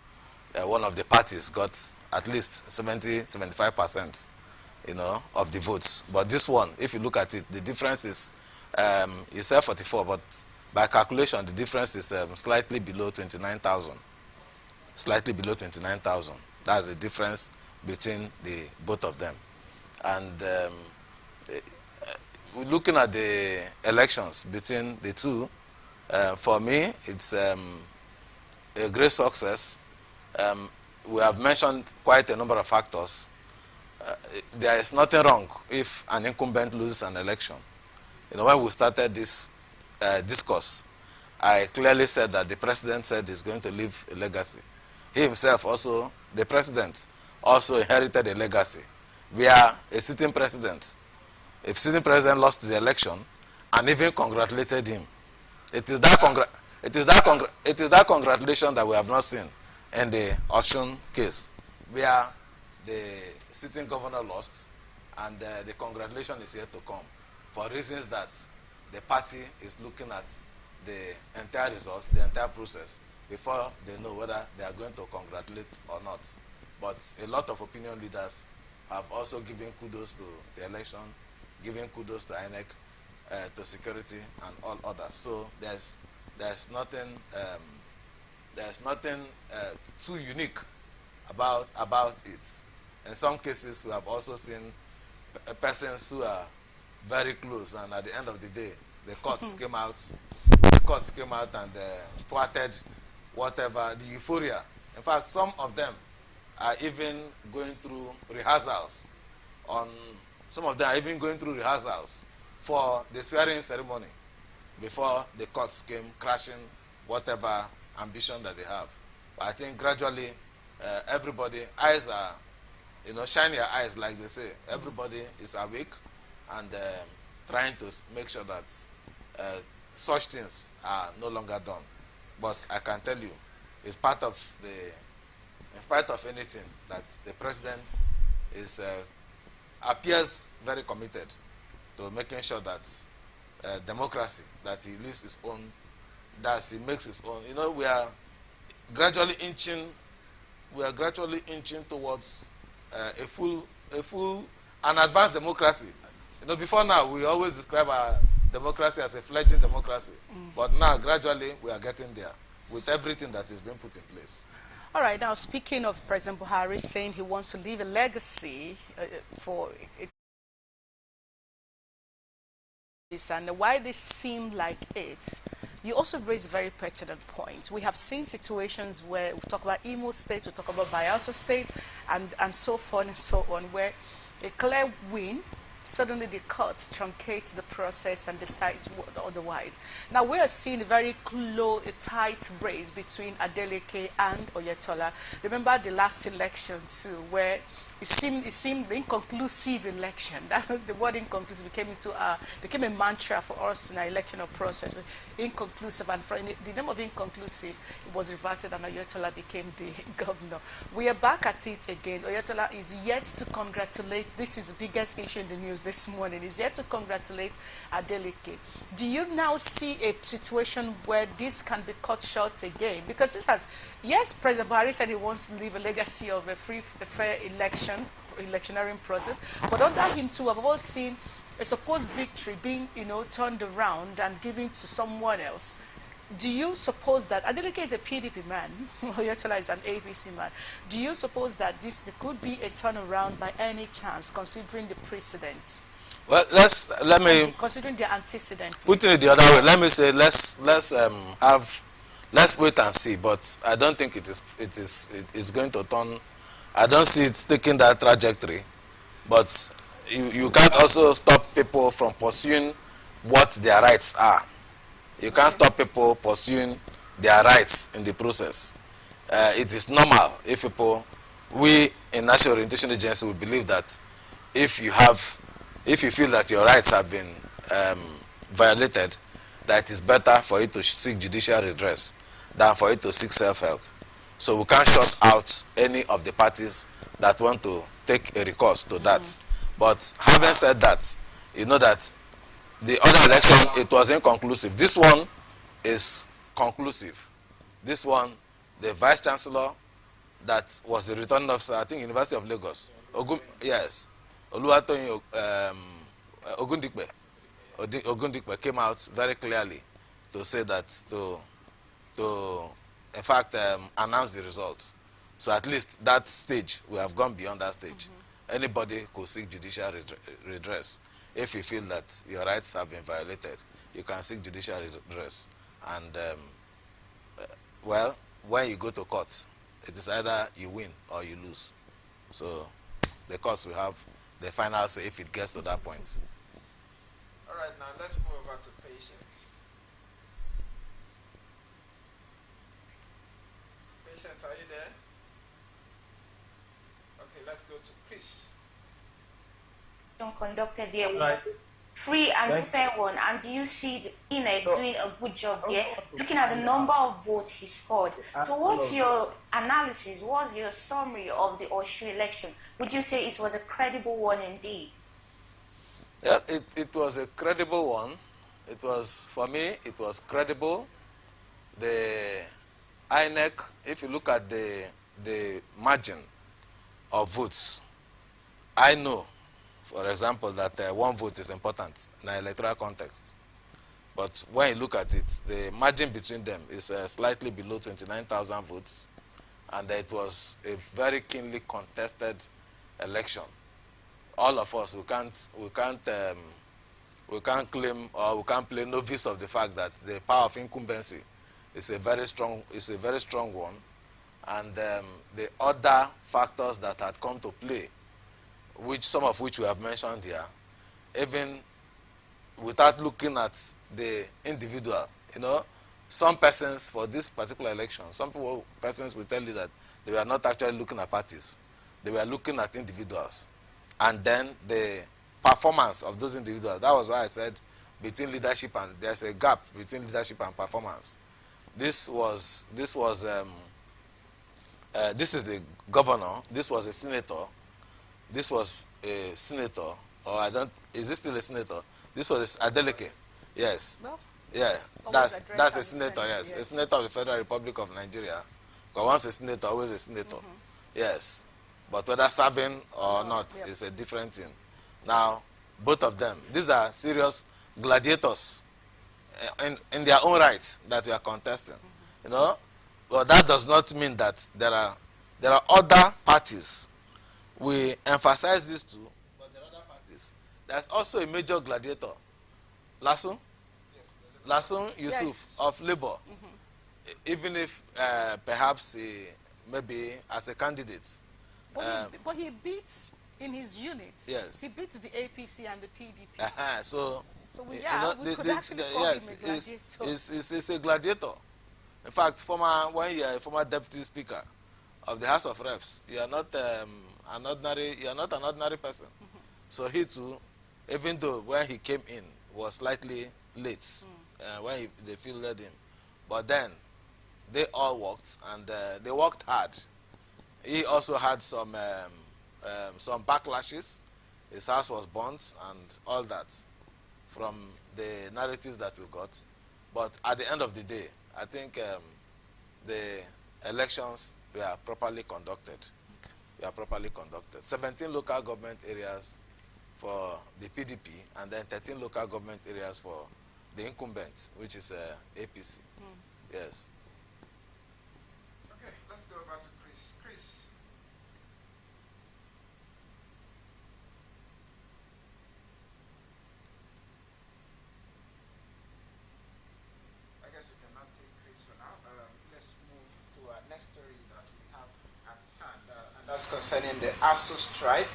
one of the parties got at least 70-75%, of the votes. But this one, if you look at it, the difference is you said 44, but by calculation, the difference is slightly below 29,000. Slightly below 29,000. That's the difference between the both of them. And looking at the elections between the two, for me, it's a great success. We have mentioned quite a number of factors. There is nothing wrong if an incumbent loses an election. When we started this discourse, I clearly said that the president said he's going to leave a legacy. He himself also, the president, also inherited a legacy. We are a sitting president. A sitting president lost the election and even congratulated him. It is that congratulation that we have not seen in the Osun case, where the sitting governor lost, and the congratulation is yet to come for reasons that the party is looking at the entire result, the entire process, before they know whether they are going to congratulate or not. But a lot of opinion leaders have also given kudos to the election, giving kudos to INEC, to security and all others. So there's nothing too unique about it. In some cases, we have also seen persons who are very close, and at the end of the day, the courts came out and thwarted whatever the euphoria. In fact, some of them are even going through rehearsals for the swearing ceremony before the courts came crashing whatever ambition that they have. But I think gradually everybody, eyes are, shine your eyes, like they say. Everybody is awake and trying to make sure that such things are no longer done. But I can tell you, in spite of anything, that the president appears very committed to making sure that democracy, that he leaves his own, that he makes his own. We are gradually inching towards an advanced democracy. Before now, we always describe our democracy as a fledgling democracy. But now, gradually, we are getting there with everything that is being put in place. All right, now speaking of President Buhari saying he wants to leave a legacy for it, and why this seemed like it, you also raised a very pertinent point. We have seen situations where we talk about Imo State, we talk about Bayelsa State, and so forth and so on, where a clear win, suddenly the court truncates the process and decides otherwise. Now we are seeing a very tight race between Adeleke and Oyetola. Remember the last election too, where it seemed inconclusive election. That's the word inconclusive became a mantra for us in our electoral process. Inconclusive, and for the name of inconclusive, it was reverted, and Oyetola became the governor. We are back at it again. Oyetola is yet to congratulate. This is the biggest issue in the news this morning. Is yet to congratulate Adeleke. Do you now see a situation where this can be cut short again? Because this has, yes, President Buhari said he wants to leave a legacy of a free, a fair electioneering process, but under him too, I've always seen a supposed victory being, turned around and given to someone else. Do you suppose that Adeleke is a PDP man, Oyetola is an APC man? Do you suppose that there could be a turnaround by any chance, considering the precedent? Well, let me considering the antecedent. Put it the other way. Let me say let's wait and see. But I don't think it's going to turn. I don't see it taking that trajectory. But you can't also stop people from pursuing what their rights are. You can't stop people pursuing their rights in the process. It is normal if we in National Orientation Agency, we believe that if you feel that your rights have been violated, that it is better for you to seek judicial redress than for you to seek self-help. So we can't shut out any of the parties that want to take a recourse to that. But having said that, you know that the other election, it was inconclusive. This one is conclusive. This one, the Vice Chancellor that was the returning officer, I think University of Lagos, yes, Oluwatoyin Ogundikpe came out very clearly to say that, to in fact announce the results. So at least that stage, we have gone beyond that stage. Anybody could seek judicial redress. If you feel that your rights have been violated, you can seek judicial redress. And well, when you go to court, it is either you win or you lose. So the courts will have the final say if it gets to that point. All right, now let's move over to Patience. Patience, are you there? Okay, let's go to Chris. Conducted there, Right. free and fair one, and do you see the INEC doing a good job there? Looking at the number of votes he scored. So what's your analysis, what's your summary of the Osun election? Would you say it was a credible one indeed? Yeah, it was a credible one. It was, for me, it was credible. The INEC, if you look at the margin of votes, I know, for example, that one vote is important in an electoral context. But when you look at it, the margin between them is slightly below 29,000 votes, and it was a very keenly contested election. All of us, we can't claim, or we can't play novice of the fact that the power of incumbency is a very strong one, and the other factors that had come to play, some of which we have mentioned here, even without looking at the individual. Some persons for this particular election, persons will tell you that they were not actually looking at parties, they were looking at individuals, and then the performance of those individuals. That was why I said between leadership and there's a gap between leadership and performance. This is the governor. This was a senator. This was a senator, or is this still a senator? This was Adeleke. Yes. Well, yeah, that's a senator, yes. A senator of the Federal Republic of Nigeria. Because once a senator, always a senator. Yes. But whether serving or not is a different thing. Now, both of them, these are serious gladiators in their own rights that we are contesting. But that does not mean that there are other parties. We emphasize these two, but there are other parties. There's also a major gladiator, Lasun Yusuf of Labour. Even if perhaps maybe as a candidate. But he beats in his unit. Yes. He beats the APC and the PDP. So we could actually call him a gladiator. It's a gladiator. In fact, when you are a former deputy speaker of the House of Reps, you are not you're not an ordinary person. So he too, even though when he came in was slightly late, when they fielded him, but then they all worked, and they worked hard. He also had some backlashes. His house was burnt and all that from the narratives that we got. But at the end of the day, I think the elections were properly conducted. 17 local government areas for the PDP, and then 13 local government areas for the incumbent, which is APC. Yes. Okay, let's go over to Chris. Chris. I guess we cannot take Chris for now. Let's move to our next story that we have at hand, and that's concerning the ASU strike.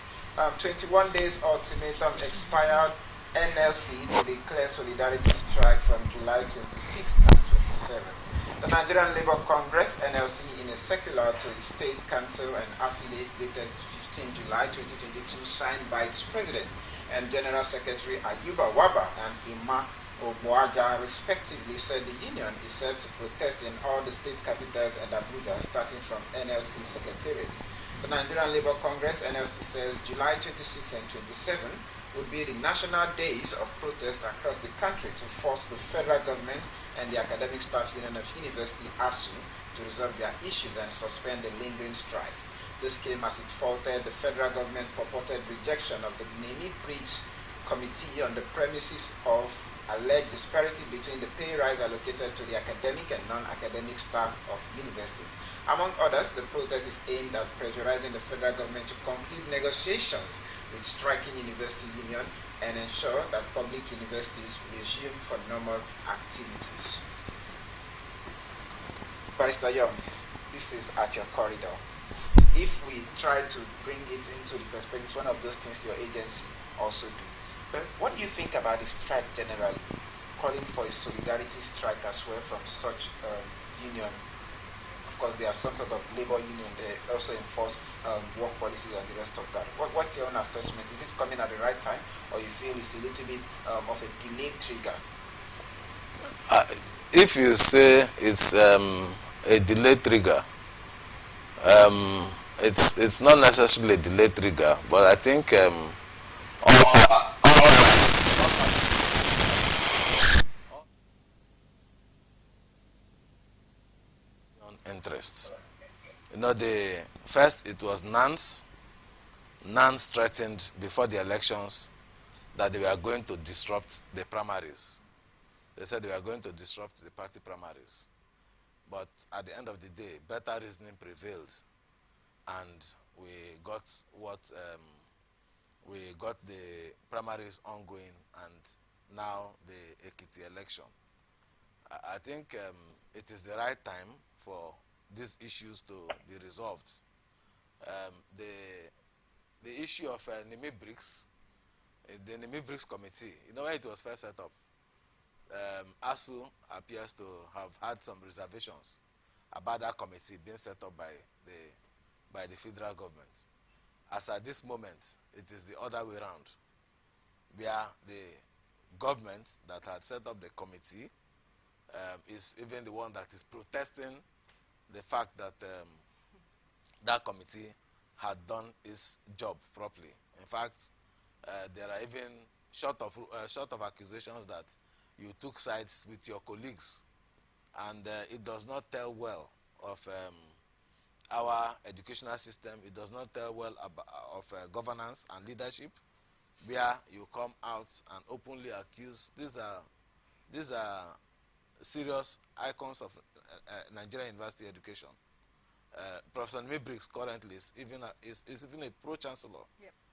21 days ultimatum expired. NLC to declare solidarity strike from July 26th and 27th. The Nigerian Labour Congress, NLC, in a circular to its state council and affiliates dated 15 July 2022, signed by its president and General Secretary Ayuba Waba and Ima Obuaja, respectively, said the union is set to protest in all the state capitals and Abuja, starting from NLC Secretariat. The Nigerian Labour Congress, NLC, says July 26 and 27 would be the national days of protest across the country to force the federal government and the Academic Staff Union of University, ASU, to resolve their issues and suspend the lingering strike. This came as it faulted the federal government purported rejection of the Nemi Bridge Committee on the premises of alleged disparity between the pay rise allocated to the academic and non-academic staff of universities. Among others, the protest is aimed at pressurizing the federal government to conclude negotiations with striking university union and ensure that public universities resume for normal activities. Barrister Young, this is at your corridor. If we try to bring it into the perspective, it's one of those things your agency also do. But what do you think about the strike generally, calling for a solidarity strike as well from such union? Of course, there are some sort of labor union. They also enforce work policies and the rest of that. What's your own assessment? Is it coming at the right time, or you feel it's a little bit of a delayed trigger? If you say it's a delayed trigger, it's not necessarily a delayed trigger, but I think interests. You know, the first it was NANS. NANS threatened before the elections that they were going to disrupt the primaries. They said they were going to disrupt the party primaries. But at the end of the day, better reasoning prevailed, and we got the primaries ongoing, and now the Ekiti election. I think it is the right time for these issues to be resolved. The issue of Nimi BRICS, the Nimi BRICS committee, you know, when it was first set up, ASU appears to have had some reservations about that committee being set up by the federal government. As at this moment, it is the other way around, where the government that had set up the committee is even the one that is protesting the fact that that committee had done its job properly. In fact, there are even short of accusations that you took sides with your colleagues, and it does not tell well of our educational system. It does not tell well of governance and leadership, where you come out and openly accuse. These are serious icons of Nigerian university education. Professor Mibrix currently is even a pro-chancellor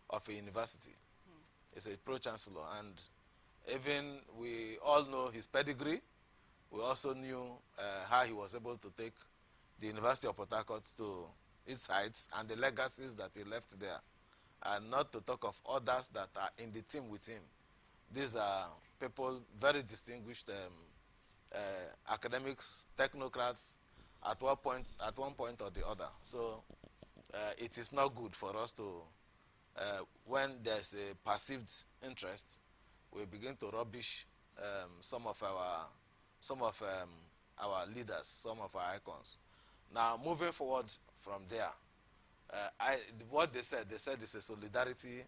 of a university. He's a pro-chancellor, and even we all know his pedigree. We also knew how he was able to take the University of Port Harcourt to its heights and the legacies that he left there, and not to talk of others that are in the team with him. These are people, very distinguished academics, technocrats, at one point or the other. So it is not good for us to, when there's a perceived interest, we begin to rubbish some of our leaders, some of our icons. Now, moving forward from there, what they said it's a solidarity,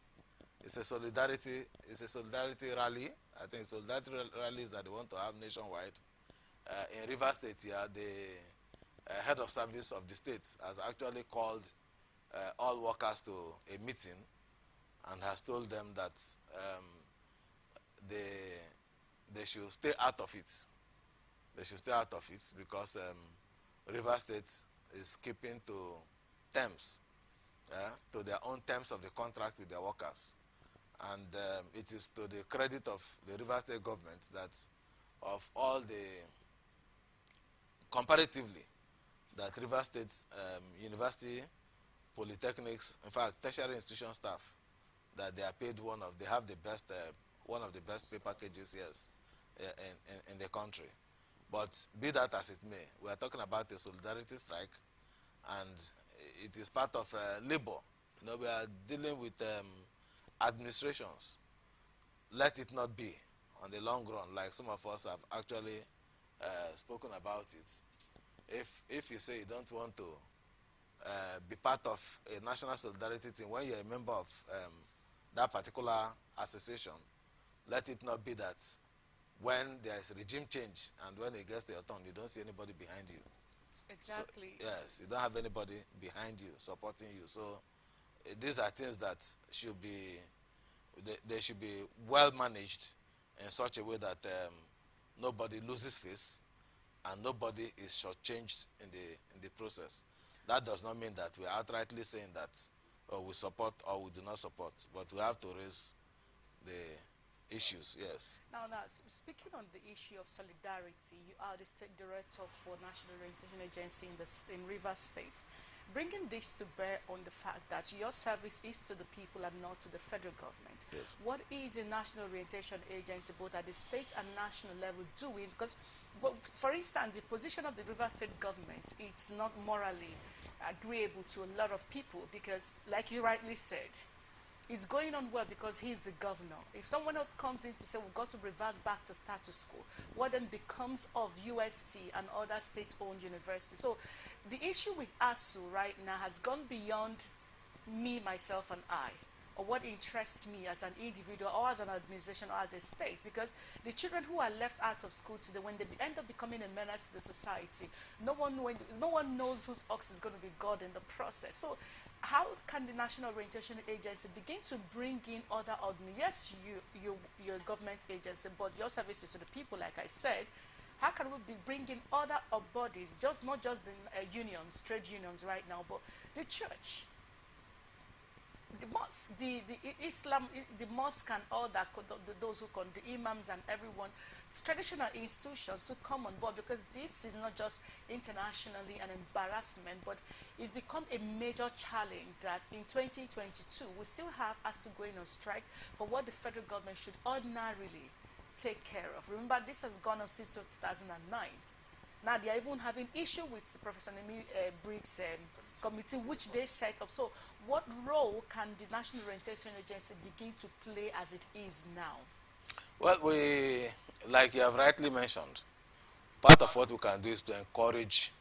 it's a solidarity rally. I think solidarity rallies that they want to have nationwide. In Rivers State here, the head of service of the state has actually called all workers to a meeting and has told them that they should stay out of it. They should stay out of it because River State is keeping to terms, to their own terms of the contract with their workers. And it is to the credit of the River State government that of all the, comparatively, that River State University, polytechnics, in fact, tertiary institution staff, that they are paid they have the best, one of the best pay packages, yes, in the country. But be that as it may, we are talking about a solidarity strike, and it is part of labor. You know, we are dealing with administrations. Let it not be on the long run, like some of us have actually spoken about it. If you say you don't want to be part of a national solidarity team when you're a member of that particular association, let it not be that when there is regime change and when it gets to your turn, you don't see anybody behind you. Exactly. So, yes, you don't have anybody behind you supporting you. So these are things that should be, they should be well managed in such a way that nobody loses face and nobody is shortchanged in the process. That does not mean that we are outrightly saying that we support or we do not support, but we have to raise the issues. Yes. Now, speaking on the issue of solidarity, you are the state director for National Orientation Agency in Rivers State. Bringing this to bear on the fact that your service is to the people and not to the federal government. Yes. What is a National Orientation Agency, both at the state and national level, doing? Because, well, for instance, the position of the Rivers State government, it's not morally agreeable to a lot of people because, like you rightly said, it's going on well because he's the governor. If someone else comes in to say we've got to reverse back to status quo, what then becomes of UST and other state-owned universities? So the issue with ASU right now has gone beyond me, myself, and I, or what interests me as an individual or as an organization or as a state, because the children who are left out of school today, when they end up becoming a menace to the society, no one knows whose ox is going to be God in the process. So how can the National Orientation Agency begin to bring in other yes, you're a government agency, but your service is to the people, like I said. How can we be bringing other bodies, not just the unions, trade unions right now, but the church, the mosque, the Islam, the mosque and all that, those who can, the imams and everyone, traditional institutions to come on board, because this is not just internationally an embarrassment, but it's become a major challenge that in 2022 we still have us going on strike for what the federal government should ordinarily take care of. Remember, this has gone on since 2009. Now they are even having issue with Professor Nemi Briggs' committee, which they set up. So what role can the National Orientation Agency begin to play as it is now? Well, like you have rightly mentioned, part of what we can do is to encourage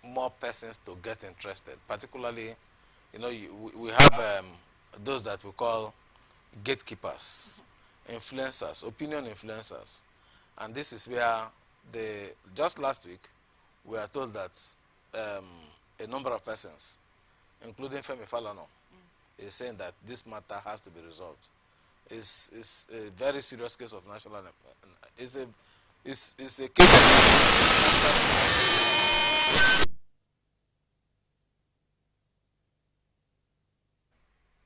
more persons to get interested. Particularly, we have those that we call gatekeepers, influencers, opinion influencers, and this is where just last week we are told that a number of persons, including Femi Falana, is saying that this matter has to be resolved. It's a very serious case of national. It's a case of.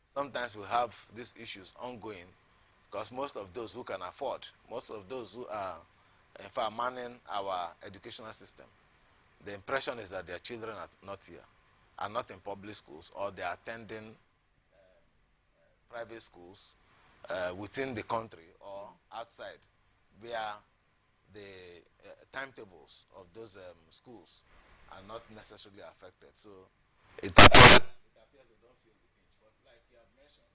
Sometimes we have these issues ongoing because most of those who can afford, most of those who are, in fact, manning our educational system, the impression is that their children are not here, are not in public schools, or they are attending private schools within the country or outside, where the timetables of those schools are not necessarily affected. So it appears they don't feel the pinch. But like you have mentioned,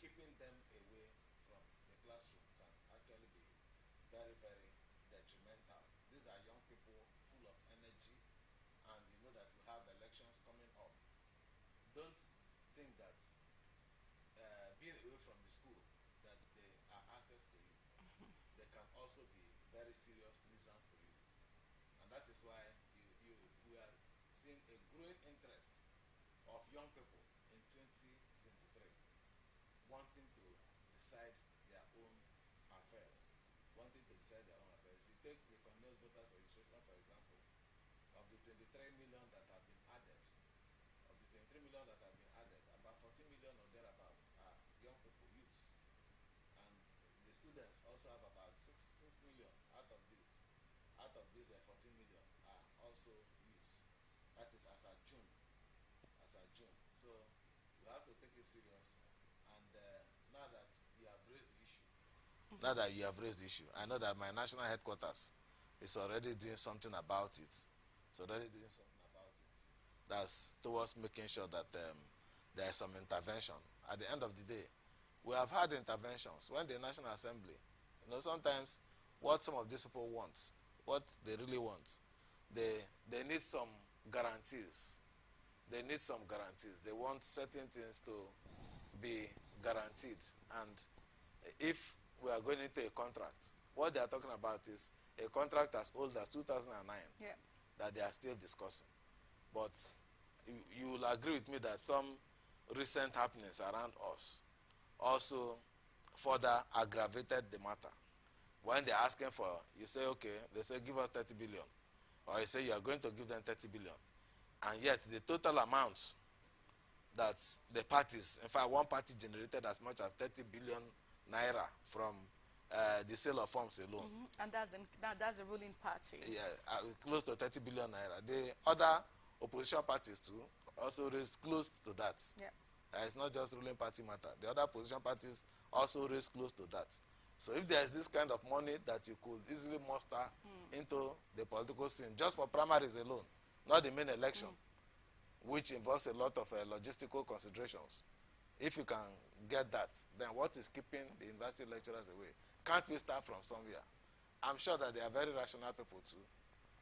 keeping them away from the classroom can actually be very, very detrimental. These are young people full of energy, and you know that we have elections coming up. Don't think that being away from the school that they are access to you. They can also be very serious nuisance to you, and that is why we are seeing a growing interest of young people in 2023 wanting to decide their own affairs, wanting to decide their own affairs. If you take the continuous voters registration, for example, of the 23 million that have been added, about 14 million or thereabouts are young people, youths, and the students also have about 6 million out of these. Out of these 14 million are also youths. That is as at June. So we have to take it serious. And now that you have raised the issue, I know that my national headquarters is already doing something about it. That's towards making sure that there is some intervention. At the end of the day, we have had interventions when the National Assembly, sometimes what some of these people want, what they really want, they need some guarantees. They want certain things to be guaranteed. And if we are going into a contract, what they are talking about is a contract as old as 2009 that they are still discussing. But you will agree with me that some recent happenings around us also further aggravated the matter. When they're asking for, you say, okay, they say give us 30 billion. Or you say you are going to give them 30 billion. And yet the total amount that the parties, in fact, one party generated as much as 30 billion naira from the sale of farms alone. And that's the ruling party. Yeah, close to 30 billion naira. The other opposition parties too also raised close to that. Yeah. It's not just ruling party matter. The other opposition parties also raised close to that. So if there is this kind of money that you could easily muster into the political scene, just for primaries alone, not the main election, which involves a lot of logistical considerations, if you can get that, then what is keeping the university lecturers away? Can't we start from somewhere? I'm sure that they are very rational people too.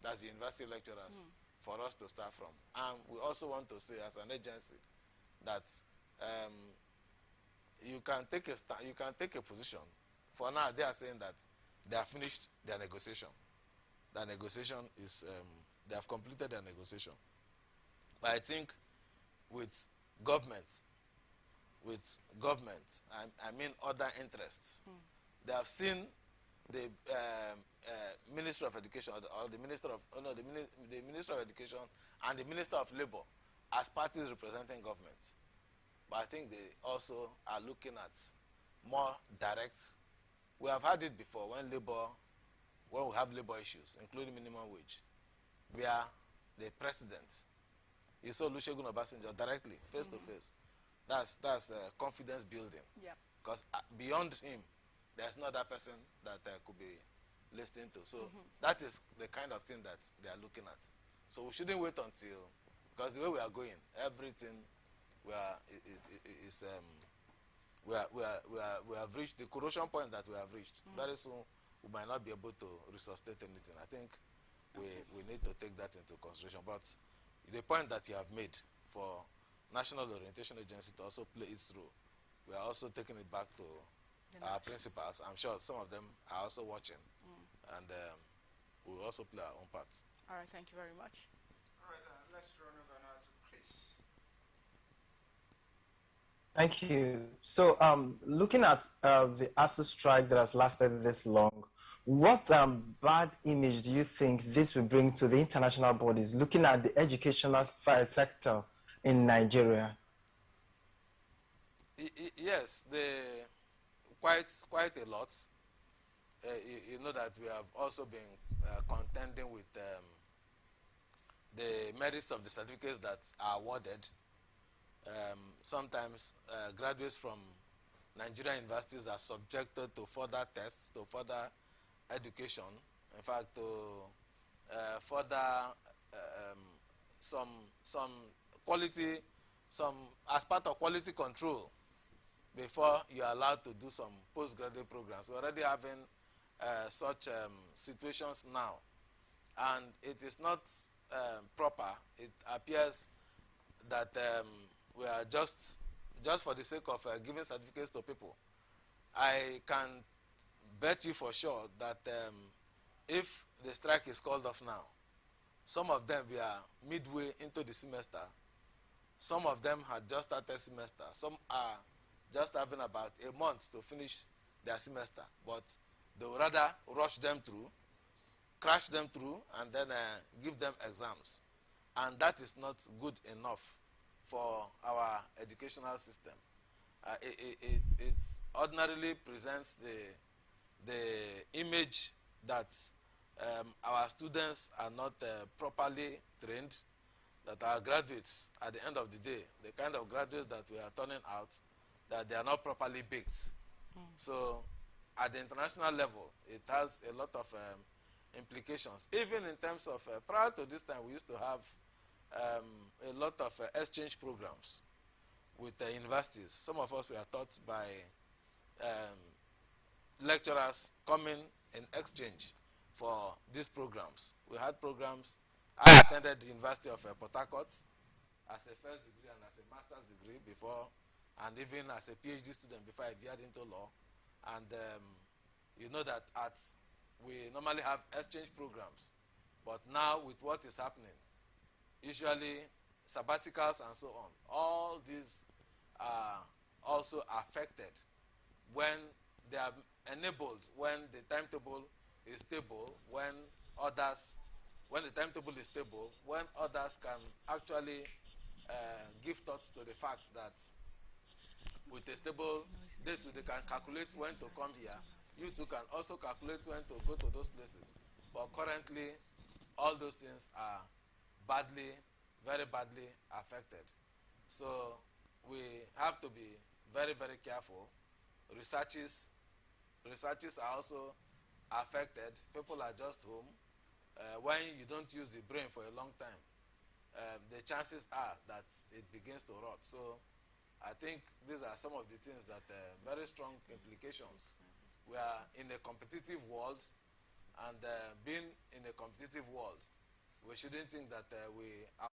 That's the university lecturers for us to start from. And we also want to say as an agency that you can take a position. For now, they are saying that they have finished their negotiation. Their negotiation is they have completed their negotiation. But I think with government, I mean other interests, they have seen the Minister of Education or the Minister of the Minister of Education and the Minister of Labor as parties representing government. But I think they also are looking at more direct. We have had it before when we have labor issues, including minimum wage, where the president, you saw Olusegun Obasanjo directly, face to face. That's confidence building. Yeah. Because beyond him, there's no other person that could be listening to. So that is the kind of thing that they are looking at. So we shouldn't wait until, because the way we are going, everything we have reached the corrosion point that we have reached. Very soon we might not be able to resuscitate anything. I think we need to take that into consideration. But the point that you have made for National Orientation Agency to also play its role, we are also taking it back to our principals. I'm sure some of them are also watching, and we will also play our own part. All right, thank you very much. All right, let's run over now to Chris. Thank you. So, looking at the ASU strike that has lasted this long, what bad image do you think this will bring to the international bodies looking at the educational sector in Nigeria? Yes, quite a lot. You know that we have also been contending with the merits of the certificates that are awarded. Sometimes graduates from Nigerian universities are subjected to further tests, to further education, in fact to further some quality, some as part of quality control before you are allowed to do some postgraduate programs. We're already having such situations now, and it is not proper. It appears that we are just for the sake of giving certificates to people. I can bet you for sure that if the strike is called off now, some of them were midway into the semester. Some of them had just started semester. Some are just having about a month to finish their semester. But they will rather rush them through, crash them through, and then give them exams. And that is not good enough for our educational system. It ordinarily presents the image that our students are not properly trained, that our graduates, at the end of the day, the kind of graduates that we are turning out, that they are not properly baked. So at the international level, it has a lot of implications. Even in terms of, prior to this time, we used to have a lot of exchange programs with universities. Some of us were taught by um, lecturers coming in exchange for these programs. We had programs. I attended the University of Port Harcourt as a first degree and as a master's degree before, and even as a PhD student before I veered into law. And you know that we normally have exchange programs, but now with what is happening, usually sabbaticals and so on, all these are also affected when they are enabled, when the timetable is stable, when the timetable is stable, when others can actually give thoughts to the fact that with a stable date they can calculate when to come here. You too can also calculate when to go to those places. But currently, all those things are badly, very badly affected. So we have to be very, very careful. Researches are also affected. People are just home. When you don't use the brain for a long time, the chances are that it begins to rot. So I think these are some of the things that very strong implications. We are in a competitive world, and being in a competitive world, we shouldn't think that we are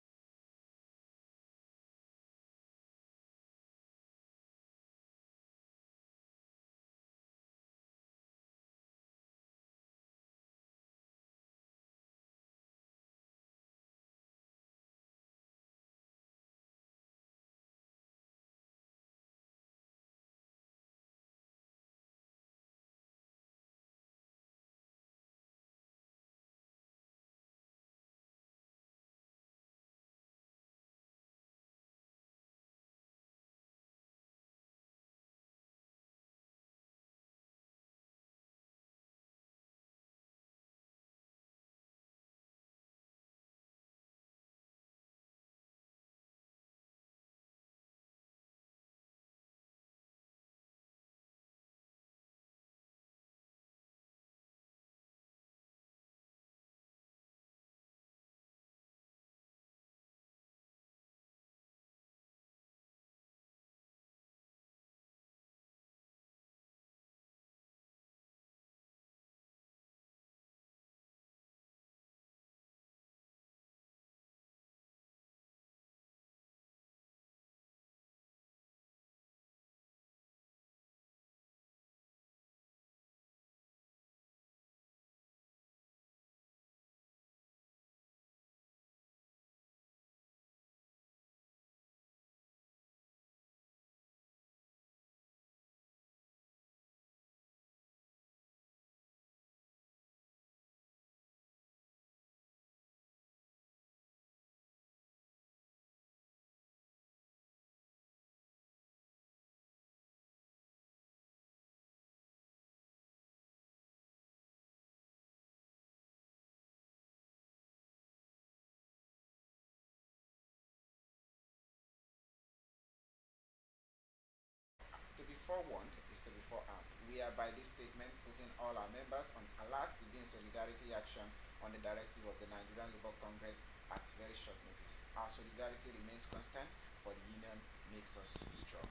To be forewarned is to be forearmed. We are by this statement putting all our members on alert to be in solidarity action on the directive of the Nigerian Labour Congress at very short notice. Our solidarity remains constant, for the union makes us strong.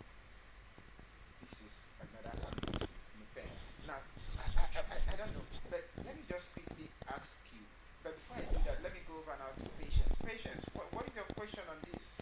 This is another argument with Nupen. Now, I don't know, but let me just quickly ask you. But before I do that, let me go over now to Patience. Patience, what is your question on this?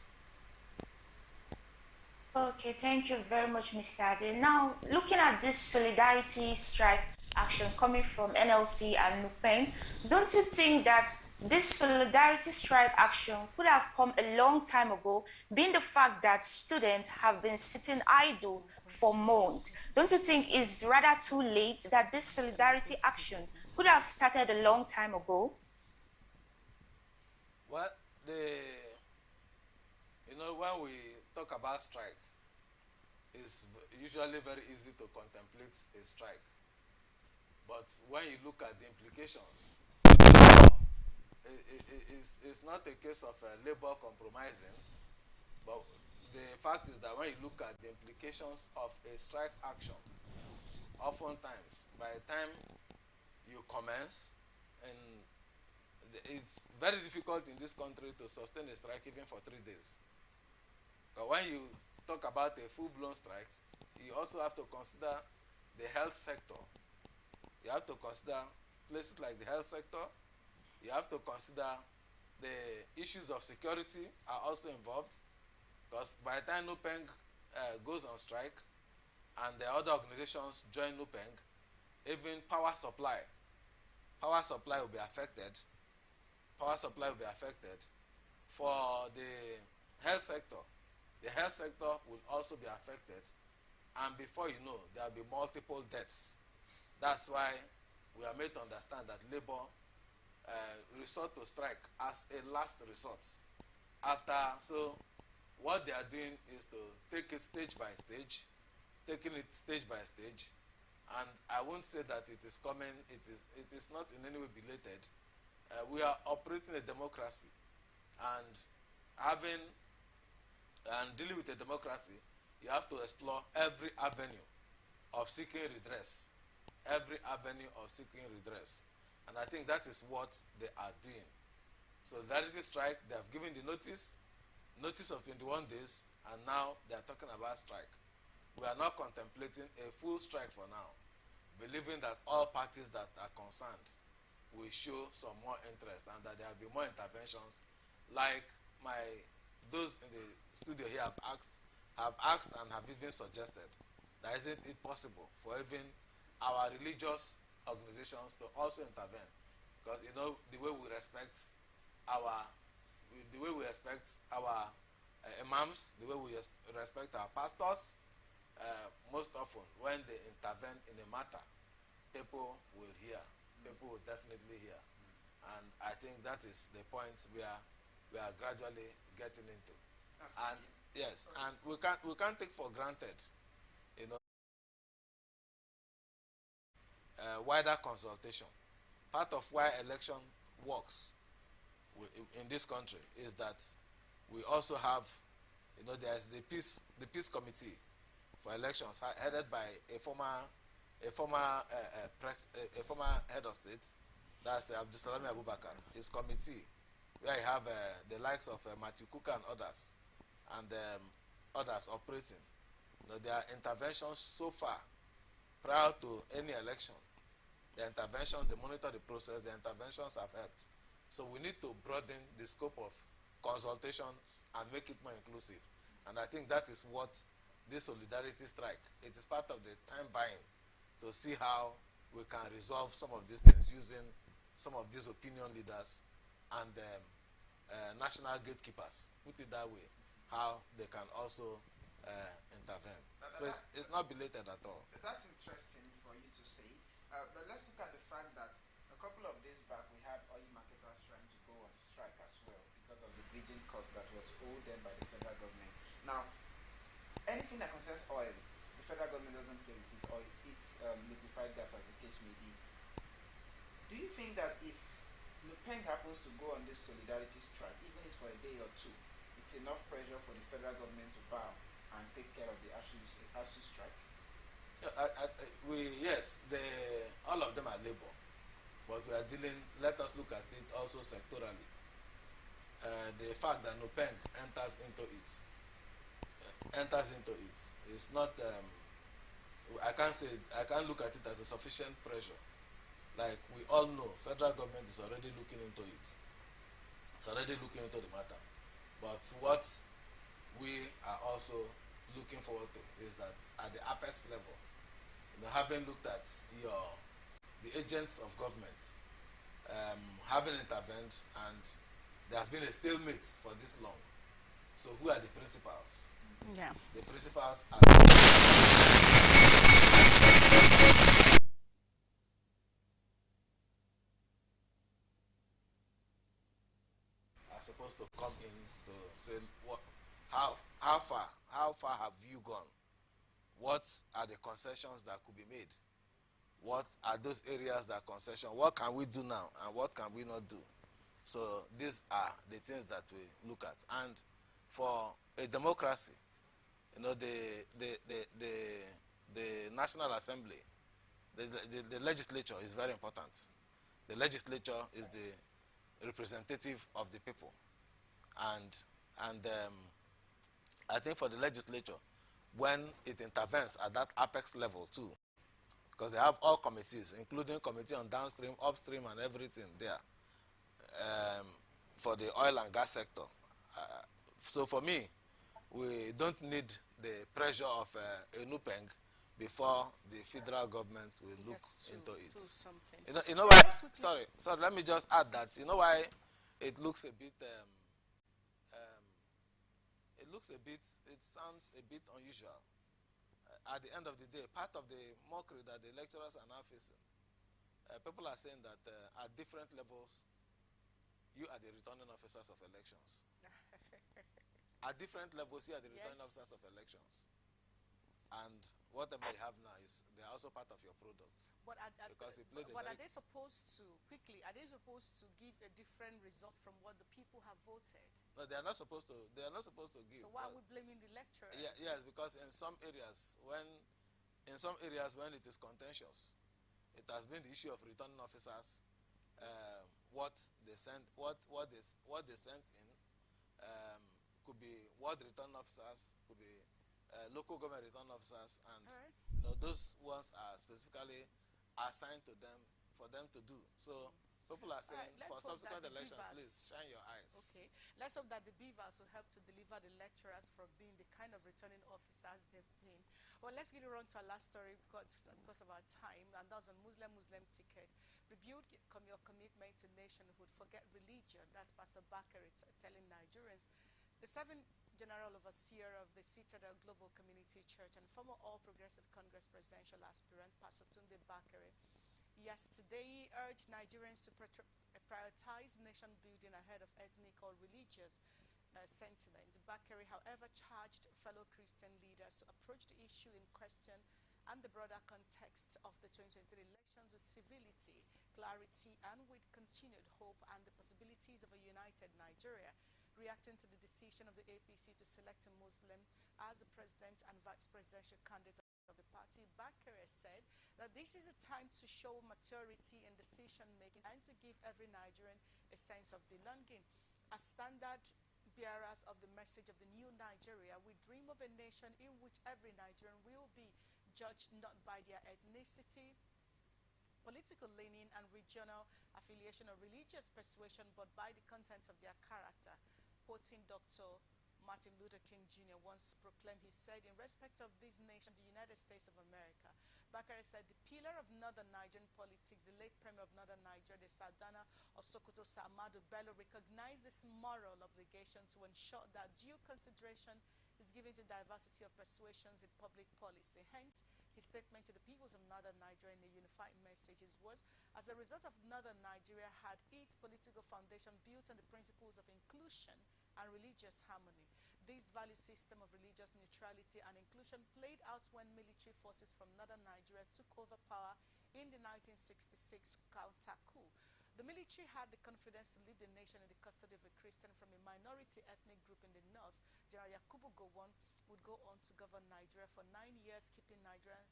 Okay, thank you very much, Mr. Ade. Now, looking at this solidarity strike action coming from NLC and Nupen, don't you think that this solidarity strike action could have come a long time ago, being the fact that students have been sitting idle for months? Don't you think it's rather too late that this solidarity action could have started a long time ago? Well, when we talk about strike, it's usually very easy to contemplate a strike. But when you look at the implications, it's not a case of labor compromising, but the fact is that when you look at the implications of a strike action, oftentimes by the time you commence, and it's very difficult in this country to sustain a strike even for 3 days. But when you talk about a full-blown strike, you also have to consider the health sector. You have to consider places like the health sector. You have to consider the issues of security are also involved, because by the time NUPENG goes on strike and the other organizations join NUPENG, even power supply will be affected. Power supply will be affected. For the health sector will also be affected, and before you know, there will be multiple deaths. That's why we are made to understand that labor resort to strike as a last resort. So what they are doing is to take it stage by stage, and I won't say that it is coming. It is not in any way belated. We are operating a democracy, and dealing with a democracy, you have to explore every avenue of seeking redress. And I think that is what they are doing. Solidarity strike, they have given the notice of 21 days, and now they are talking about strike. We are not contemplating a full strike for now, believing that all parties that are concerned will show some more interest, and that there will be more interventions, like those in the studio here have asked and have even suggested that isn't it possible for even our religious organizations to also intervene, because the way we respect our imams, the way we respect our pastors, most often when they intervene in a matter, people will hear. People will definitely hear. And I think that is the points we are gradually getting into. And yes, and we can't take for granted, wider consultation. Part of why election works in this country is that we also have, there's the peace committee for elections, headed by a former head of state, that's Abdulsalami Abubakar. His committee, where you have the likes of Matthew Kuka and others operating. Their interventions so far, prior to any election, the interventions, they monitor the process, the interventions have helped. So we need to broaden the scope of consultations and make it more inclusive. And I think that is what this solidarity strike, it is part of the time buying to see how we can resolve some of these things using some of these opinion leaders and national gatekeepers, put it that way, how they can also intervene. So it's not belated at all. That's interesting for you to say. But let's look at the fact that a couple of days back we had oil marketers trying to go on strike as well because of the bridging cost that was owed them by the federal government. Now, anything that concerns oil, the federal government doesn't play with it, or it's liquefied gas, as the case may be. Do you think that if Nupeng happens to go on this solidarity strike, even if it's for a day or two, it's enough pressure for the federal government to bow and take care of the ASU strike? Yes, all of them are labor, but we are dealing. Let us look at it also sectorally. the fact that Nupeng enters into it is not. I can't say it, I can't look at it as a sufficient pressure. Like we all know, federal government is already looking into it. It's already looking into the matter. But what we are also looking forward to is that at the apex level, having looked at the agents of government, having intervened, and there has been a stalemate for this long. So who are the principals? Yeah. The principals are supposed to come in to say what, how far have you gone? What are the concessions that could be made? What are those areas that concession? What can we do now, and what can we not do? So these are the things that we look at. And for a democracy, the National Assembly, the legislature is very important. The legislature is the representative of the people, and I think for the legislature, when it intervenes at that apex level too, because they have all committees, including committee on downstream, upstream, and everything there, for the oil and gas sector. So for me, we don't need the pressure of Enupeng before the federal government will look into it. Do something. You know why? Sorry. Let me just add that. You know why it looks a bit. It sounds a bit unusual. At the end of the day, part of the mockery that the lecturers are now facing, people are saying that at different levels, you are the returning officers of elections. At different levels, you are the returning officers of elections. And whatever you have now is, they are also part of your product. But are they supposed to, quickly, are they supposed to give a different result from what the people have voted? No, they are not supposed to. They are not supposed to give. So why are we blaming the lecturers? Yes, because in some areas when it is contentious, it has been the issue of returning officers, what they sent in, could be ward return officers, could be local government return officers, and those ones are specifically assigned to them for them to do. So people are saying for subsequent elections, please shine your eyes. Okay, let's hope that the beavers will help to deliver the lecturers from being the kind of returning officers they've been. Well, let's get around to our last story because of our time, and that's on Muslim ticket. Rebuild your commitment to nationhood, forget religion. That's Pastor Bakari telling Nigerians. The 7th General Overseer of the Citadel Global Community Church and former All Progressive Congress presidential aspirant, Pastor Tunde Bakare, yesterday urged Nigerians to prioritize nation building ahead of ethnic or religious sentiment. Bakare, however, charged fellow Christian leaders to approach the issue in question and the broader context of the 2023 elections with civility, clarity, and with continued hope and the possibilities of a united Nigeria. Reacting to the decision of the APC to select a Muslim as the president and vice presidential candidate of the party, Bakare said that this is a time to show maturity in decision-making and to give every Nigerian a sense of belonging. As standard bearers of the message of the new Nigeria, we dream of a nation in which every Nigerian will be judged not by their ethnicity, political leaning, and regional affiliation or religious persuasion, but by the content of their character. Quoting Dr. Martin Luther King Jr. once proclaimed, he said, in respect of this nation, the United States of America, Bakare said, the pillar of northern Nigerian politics, the late premier of northern Nigeria, the Sardana of Sokoto, Sir Ahmadu Bello, recognized this moral obligation to ensure that due consideration is given to diversity of persuasions in public policy. Hence, his statement to the peoples of northern Nigeria in a unified message was, as a result of northern Nigeria had its political foundation built on the principles of inclusion and religious harmony. This value system of religious neutrality and inclusion played out when military forces from northern Nigeria took over power in the 1966 counter-coup. The military had the confidence to leave the nation in the custody of a Christian from a minority ethnic group in the north. General Yakubu Gowon would go on to govern Nigeria for 9 years, keeping Nigeria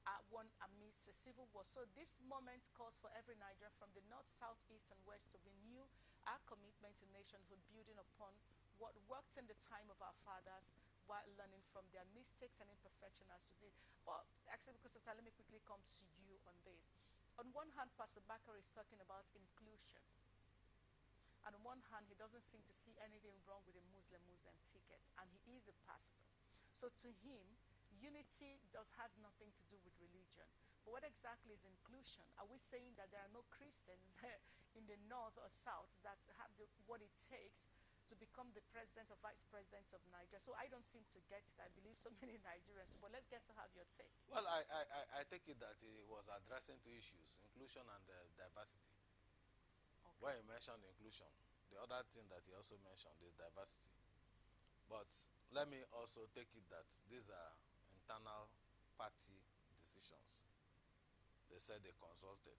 at one amidst a civil war. So this moment calls for every Nigerian from the north, south, east, and west to renew our commitment to nationhood, building upon what worked in the time of our fathers while learning from their mistakes and imperfection as today. But actually, because of time, let me quickly come to you on this. On one hand, Pastor Bakar is talking about inclusion. And on one hand, he doesn't seem to see anything wrong with a Muslim ticket, and he is a pastor. So to him, unity has nothing to do with religion. But what exactly is inclusion? Are we saying that there are no Christians in the north or south that have what it takes to become the president or vice president of Nigeria? So I don't seem to get it. I believe so many Nigerians. But let's get to have your take. Well, I take it that he was addressing two issues, inclusion and diversity. Okay. When he mentioned inclusion, the other thing that he also mentioned is diversity. But let me also take it that these are internal party decisions. They said they consulted.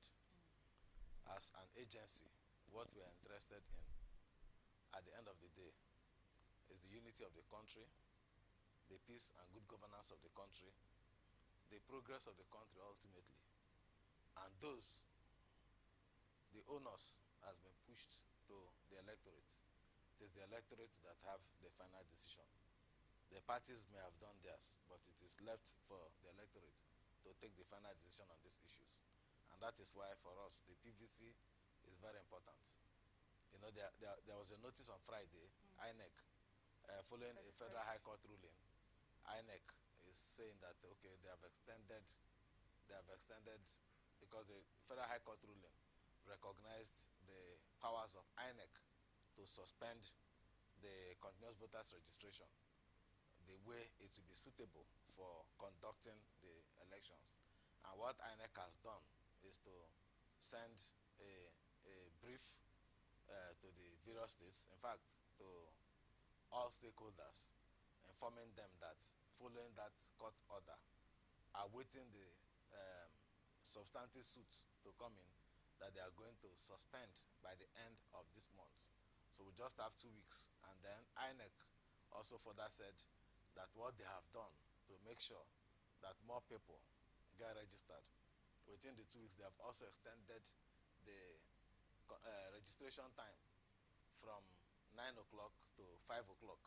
As an agency, what we are interested in at the end of the day is the unity of the country, the peace and good governance of the country, the progress of the country ultimately. And those, the onus has been pushed to the electorate. It is the electorate that have the final decision. The parties may have done theirs, but it is left for the electorate to take the final decision on these issues. And that is why for us, the PVC is very important. You know, there was a notice on Friday, INEC, following a Federal High Court ruling. INEC is saying that, okay, they have extended, because the Federal High Court ruling recognized the powers of INEC to suspend the continuous voters registration the way it will be suitable for conducting the elections. And what INEC has done is to send a brief to the various states, in fact, to all stakeholders, informing them that following that court order, awaiting the substantive suits to come in, that they are going to suspend by the end of this month. So we just have 2 weeks. And then INEC also further said that what they have done to make sure that more people get registered, within the 2 weeks, they have also extended the registration time from 9 o'clock to 5 o'clock.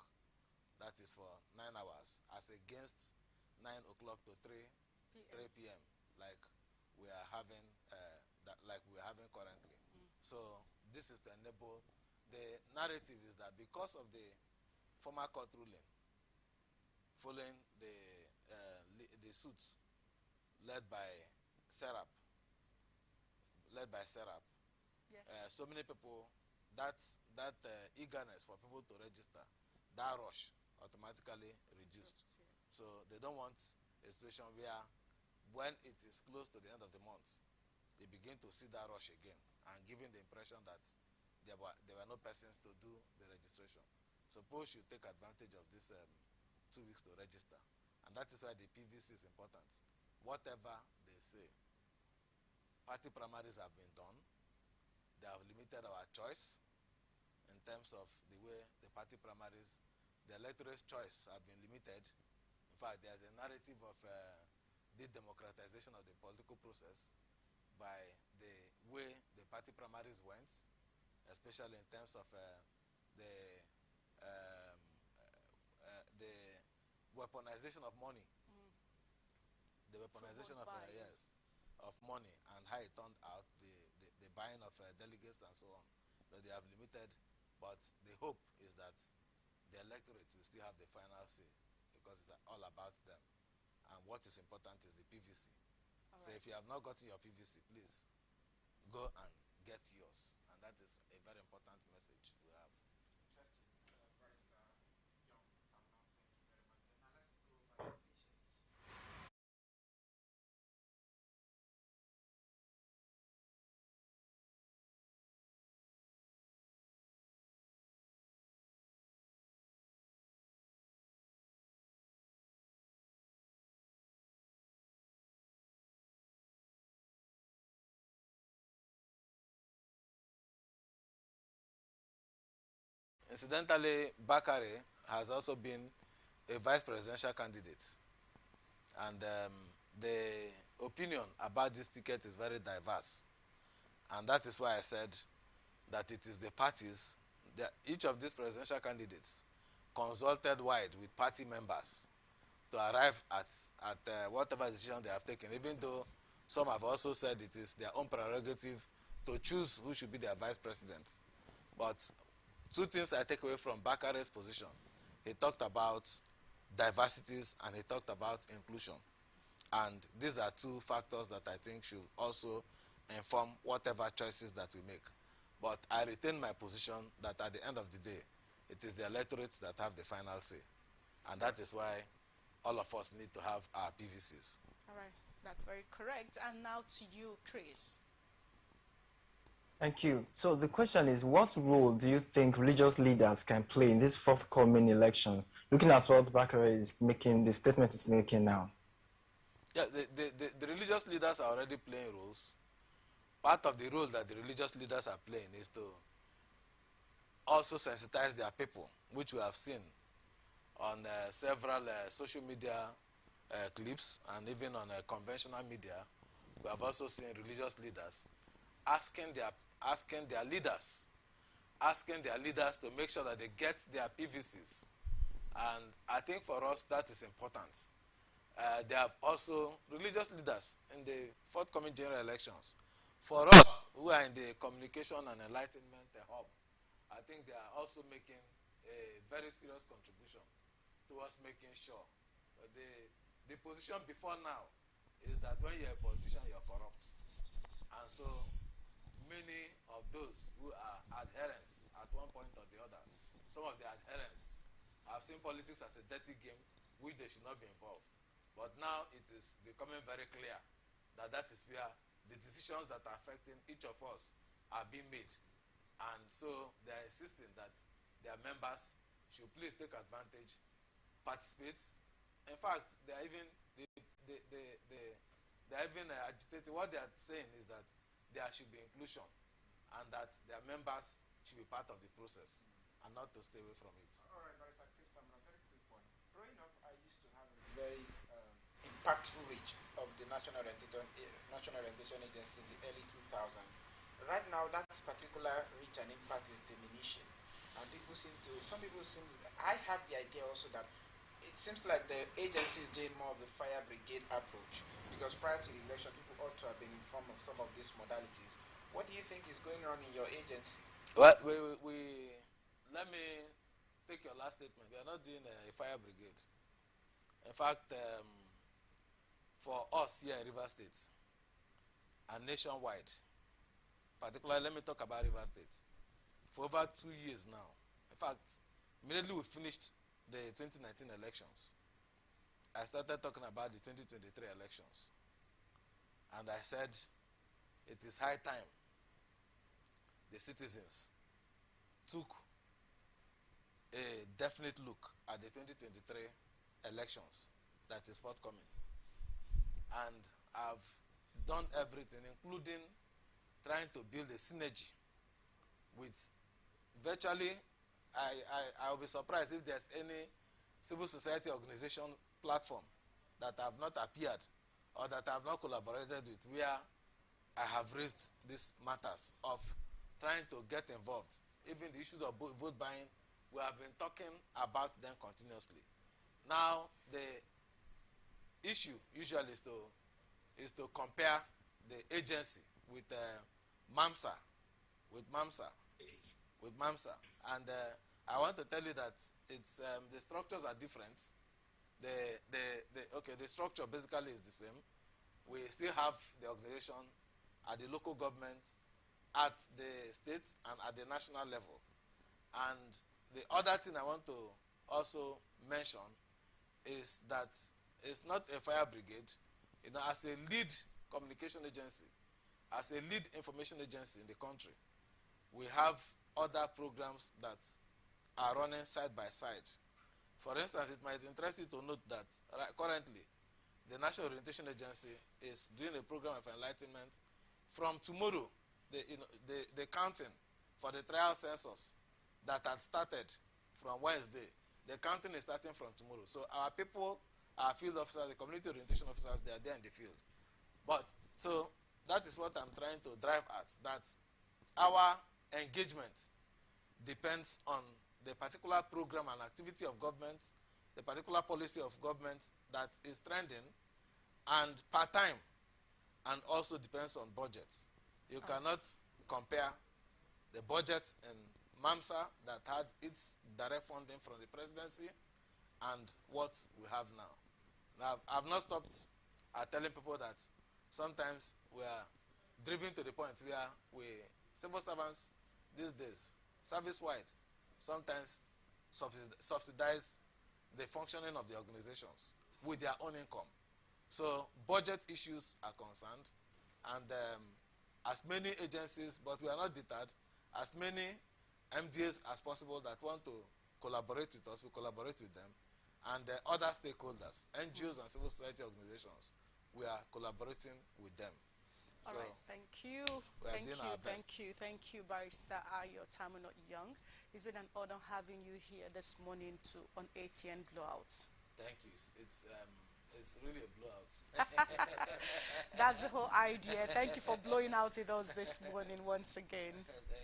That is for 9 hours, as against 9 o'clock to 3 p.m. like we are having currently. So this is to enable. The narrative is that because of the former court ruling, following the suits led by Serap, Yes. so many people, that eagerness for people to register, that rush automatically reduced. Yeah. So they don't want a situation where when it is close to the end of the month, they begin to see that rush again and giving the impression that there were no persons to do the registration. Suppose you take advantage of this 2 weeks to register. And that is why the PVC is important. Whatever they say, party primaries have been done. They have limited our choice in terms of the way the party primaries, the electorate's choice have been limited. In fact, there's a narrative of the democratization of the political process by the way the party primaries went, especially in terms of um, the weaponization of money, the weaponization of yes, of money, and how it turned out, the buying of delegates and so on. But they have limited, but the hope is that the electorate will still have the final say, because it's all about them. And what is important is the PVC. So if you have not gotten your PVC, please go and get yours. And that is a very important message we have. Interesting, Barrister Young Tamam. Thank you very much. Now let's go back to patients. Incidentally, Bakare has also been a vice presidential candidate. And the opinion about this ticket is very diverse. And that is why I said that it is the parties, each of these presidential candidates consulted wide with party members to arrive at whatever decision they have taken, even though some have also said it is their own prerogative to choose who should be their vice president. But two things I take away from Bakare's position. He talked about diversities and he talked about inclusion. And these are two factors that I think should also inform whatever choices that we make. But I retain my position that at the end of the day, it is the electorates that have the final say. And that is why all of us need to have our PVCs. All right, that's very correct. And now to you, Chris. Thank you. So the question is, what role do you think religious leaders can play in this forthcoming election? Looking at what Bakare is making, the statement is making now. Yeah, the religious leaders are already playing roles. Part of the role that the religious leaders are playing is to also sensitize their people, which we have seen on several social media clips and even on conventional media. We have also seen religious leaders asking their leaders to make sure that they get their PVCs. And I think for us that is important. They have also religious leaders in the forthcoming general elections. For us who are in the communication and enlightenment hub, I think they are also making a very serious contribution towards making sure the position before now is that when you're a politician, you're corrupt. And so many of those who are adherents at one point or the other, some of the adherents have seen politics as a dirty game which they should not be involved. But now it is becoming very clear that that is where the decisions that are affecting each of us are being made. And so they are insisting that their members should please take advantage, participate. In fact, they are even agitating. What they are saying is that there should be inclusion and that their members should be part of the process and not to stay away from it. All right, Barrister Christian, a very quick one. Growing up, I used to have a very impactful reach of the National Orientation Agency in the early 2000s. Right now, that particular reach and impact is diminishing. And some people seem, I have the idea also that it seems like the agency is doing more of the fire brigade approach, because prior to the election, people ought to have been informed of some of these modalities. What do you think is going wrong in your agency? Well, let me take your last statement. We are not doing a fire brigade. In fact, for us here in River State and nationwide, particularly let me talk about River State, for over 2 years now. In fact, immediately we finished the 2019 elections, I started talking about the 2023 elections. And I said it is high time the citizens took a definite look at the 2023 elections that is forthcoming. And I've done everything, including trying to build a synergy with virtually, I'll be surprised if there's any civil society organization platform that have not appeared or that I have not collaborated with, where I have raised these matters of trying to get involved. Even the issues of vote buying, we have been talking about them continuously. Now, the issue usually is to compare the agency with MAMSA, and I want to tell you that it's the structures are different. The structure basically is the same. We still have the organization at the local government, at the state, and at the national level. And the other thing I want to also mention is that it's not a fire brigade. You know, as a lead communication agency, as a lead information agency in the country, we have other programs that are running side by side. For instance, it might interest you to note that currently the National Orientation Agency is doing a program of enlightenment. From tomorrow, the counting for the trial census that had started from Wednesday, the counting is starting from tomorrow. So our people, our field officers, the community orientation officers, they are there in the field. But so that is what I'm trying to drive at, that our engagement depends on the particular program and activity of government, the particular policy of government that is trending, and part-time, and also depends on budgets. You cannot compare the budget in MAMSA that had its direct funding from the presidency and what we have now. Now, I've not stopped telling people that sometimes we are driven to the point where civil servants these days, service-wide, sometimes subsidize the functioning of the organizations with their own income. So budget issues are concerned, and as many agencies, but we are not deterred, as many MDAs as possible that want to collaborate with us, we collaborate with them, and other stakeholders, NGOs and civil society organizations, we are collaborating with them. All right, thank you. Thank you, Barrister Ayo Tamu Not Young. It's been an honor having you here this morning on ATN Blowout. Thank you. It's really a blowout. That's the whole idea. Thank you for blowing out with us this morning once again. Thank you.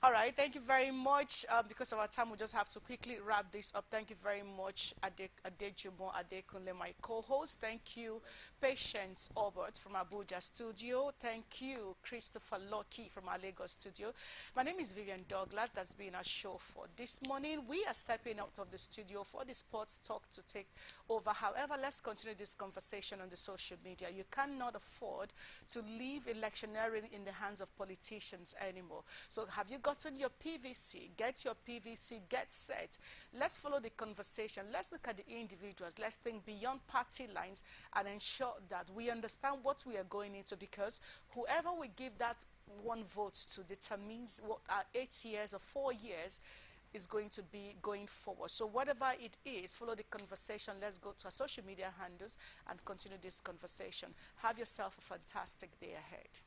All right, thank you very much. Because of our time, we just have to quickly wrap this up. Thank you very much, Adejumo Adekunle, my co-host. Thank you, Patience Obert from Abuja studio. Thank you, Christopher Loki from our Lagos studio. My name is Vivian Douglas. That's been our show for this morning. We are stepping out of the studio for the sports talk to take over. However, let's continue this conversation on the social media. You cannot afford to leave electioneering in the hands of politicians anymore. So have you gotten your PVC? Get your PVC, get set. Let's follow the conversation. Let's look at the individuals. Let's think beyond party lines and ensure that we understand what we are going into, because whoever we give that one vote to determines what our 8 years or 4 years is going to be going forward. So whatever it is, follow the conversation. Let's go to our social media handles and continue this conversation. Have yourself a fantastic day ahead.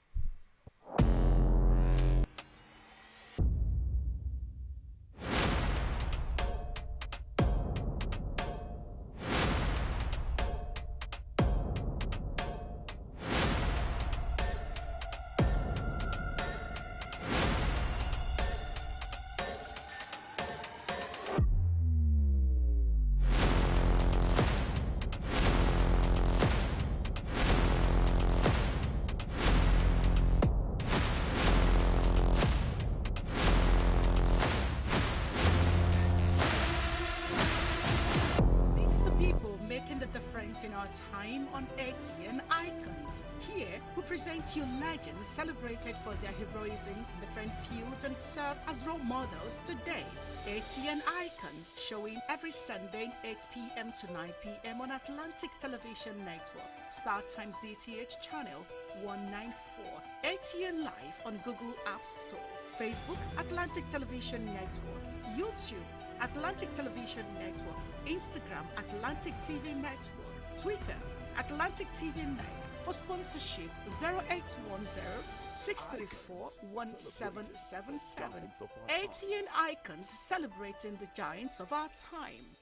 In our time on ATN Icons. Here, we present you legends celebrated for their heroism in different fields and serve as role models today. ATN Icons, showing every Sunday 8 p.m. to 9 p.m. on Atlantic Television Network, StarTimes DTH channel 194, ATN Live on Google App Store, Facebook Atlantic Television Network, YouTube Atlantic Television Network, Instagram Atlantic TV Network, Twitter Atlantic TV Net. For sponsorship 0810-634-1777. ATN Icons, celebrating the giants of our time.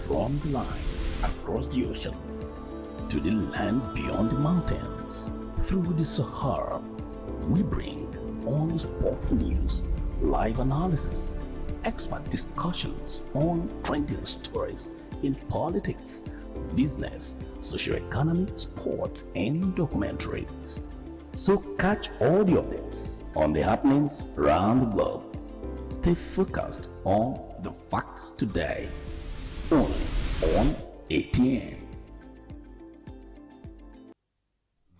From the line across the ocean to the land beyond the mountains, through the Sahara, we bring on sport news, live analysis, expert discussions on trending stories in politics, business, socio-economy, sports, and documentaries. So catch all the updates on the happenings around the globe. Stay focused on the fact today, only on ATN.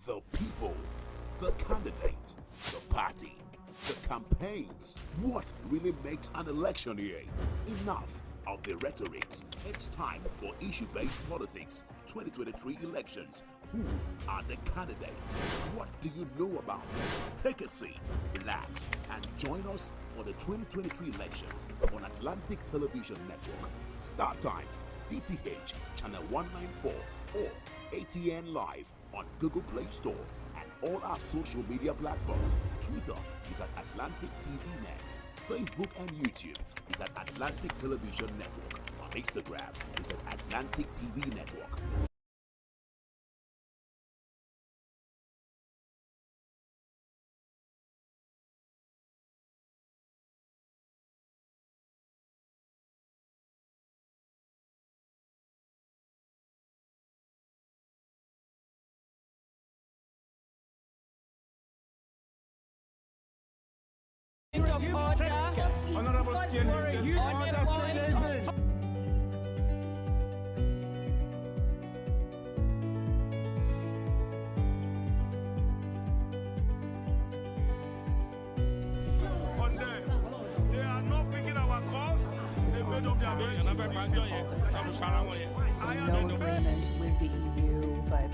The people, the candidates, the party, the campaigns. What really makes an election year? Enough of the rhetorics. It's time for issue-based politics. 2023 elections. Who are the candidates? What do you know about them? Take a seat, relax, and join us for the 2023 elections on Atlantic Television Network, StarTimes, DTH, channel 194, or ATN Live on Google Play Store and all our social media platforms. Twitter is at Atlantic TV Net. Facebook and YouTube is at Atlantic Television Network. On Instagram is at Atlantic TV Network. of order. Honorable statement. They are not picking our calls. They made up their minds. So no agreement with the EU, but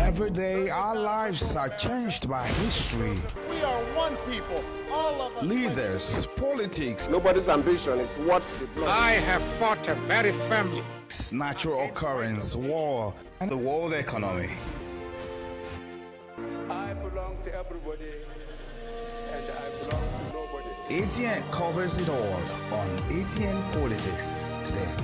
Every day, our lives are changed by history. We are one people, all of us. Leaders, politics. Nobody's ambition is what they blood. I have fought a very family. Natural occurrence, war, and the world economy. I belong to everybody, and I belong to nobody. ATN covers it all on ATN Politics today.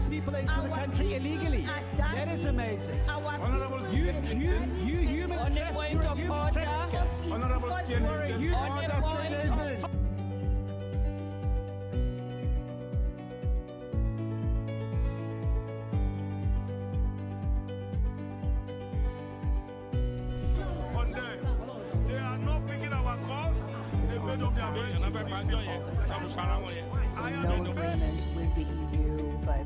People into the country illegally. That is amazing. Honorable human point of order. Honorable statement. They are not picking our calls. They made up their minds. so no agreement with the EU, but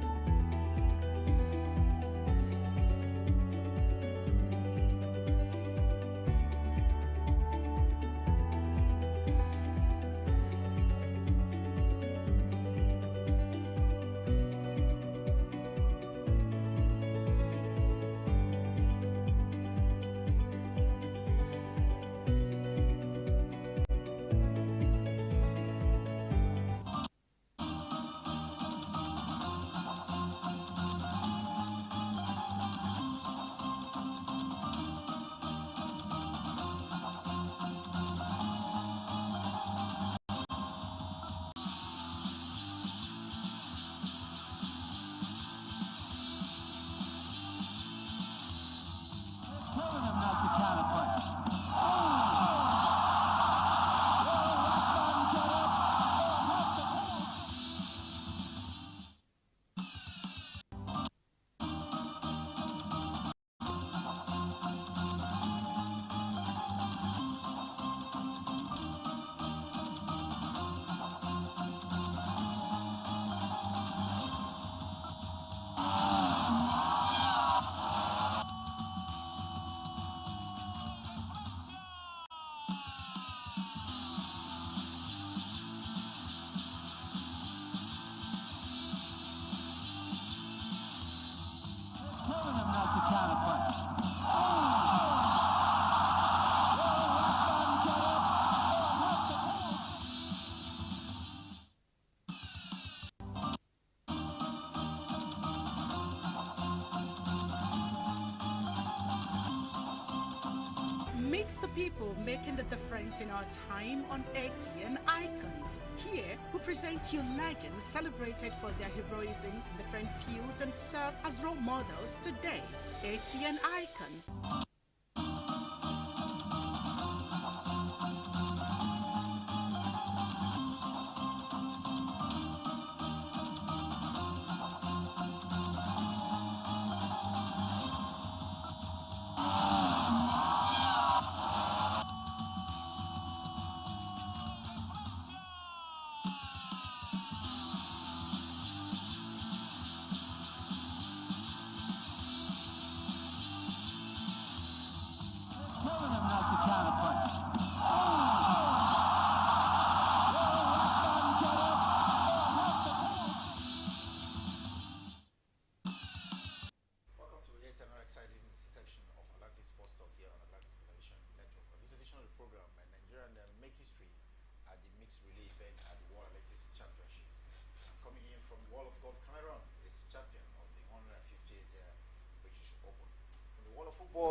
It's the people making the difference in our time on ATN Icons. Here, we present you legends celebrated for their heroism in different fields and serve as role models today. ATN Icons.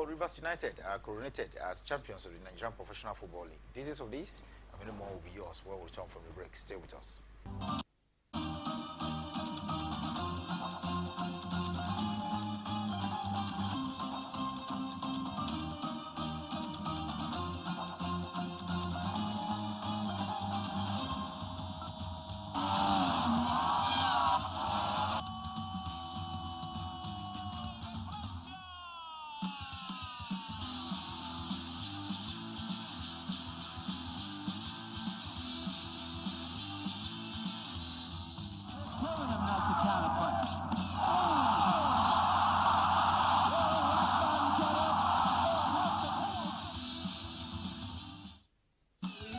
Rivers United are coronated as champions of the Nigerian Professional Football League. Details of this and many more will be yours when we return from the break. Stay with us.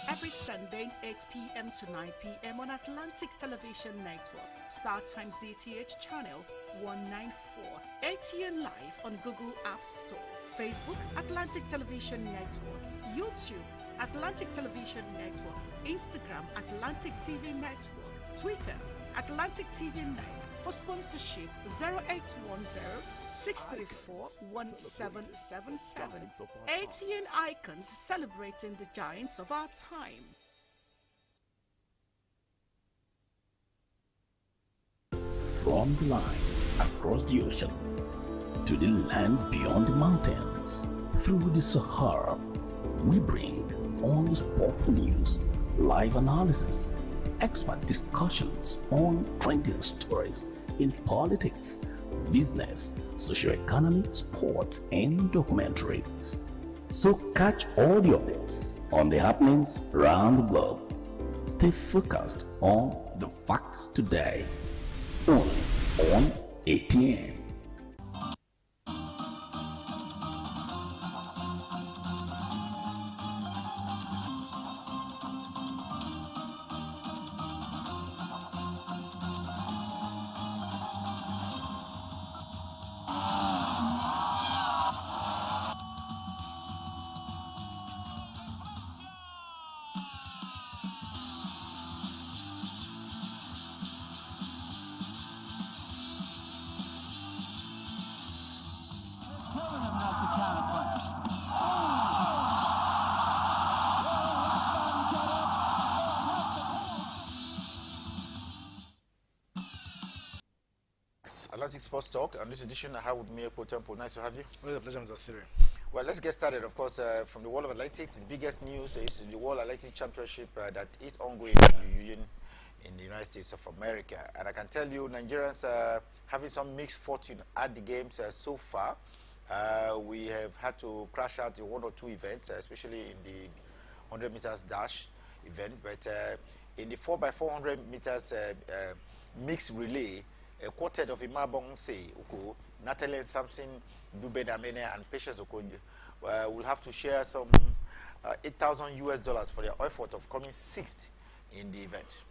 Every Sunday, 8 p.m. to 9 p.m. on Atlantic Television Network, StarTimes DTH channel 194, ATN Live on Google App Store, Facebook, Atlantic Television Network, YouTube, Atlantic Television Network, Instagram, Atlantic TV Network, Twitter, Atlantic TV Net. For sponsorship, 0810-634-1777. ATN Icons, celebrating the giants of our time. From the line across the ocean to the land beyond the mountains, through the Sahara, we bring all sport news, live analysis, expert discussions on trending stories in politics, business, socio-economy, sports, and documentaries. So catch all the updates on the happenings around the globe. Stay focused on the fact today, only on ATN. Atlantic Sports Talk. On this edition, I have with me Ekpo Temple. Nice to have you. Well, the pleasure, Mr. Siri. Well, let's get started. Of course, from the world of athletics, the biggest news is the World Athletics Championship that is ongoing in the United States of America. And I can tell you, Nigerians are having some mixed fortune at the games so far. We have had to crash out in one or two events, especially in the 100 meters dash event. But in the 4x400 meters mixed relay, a quartet of Imabong Uko, Natalie Samson, Dube Damene, and Patience Okonjo will have to share some $8,000 for their effort of coming sixth in the event.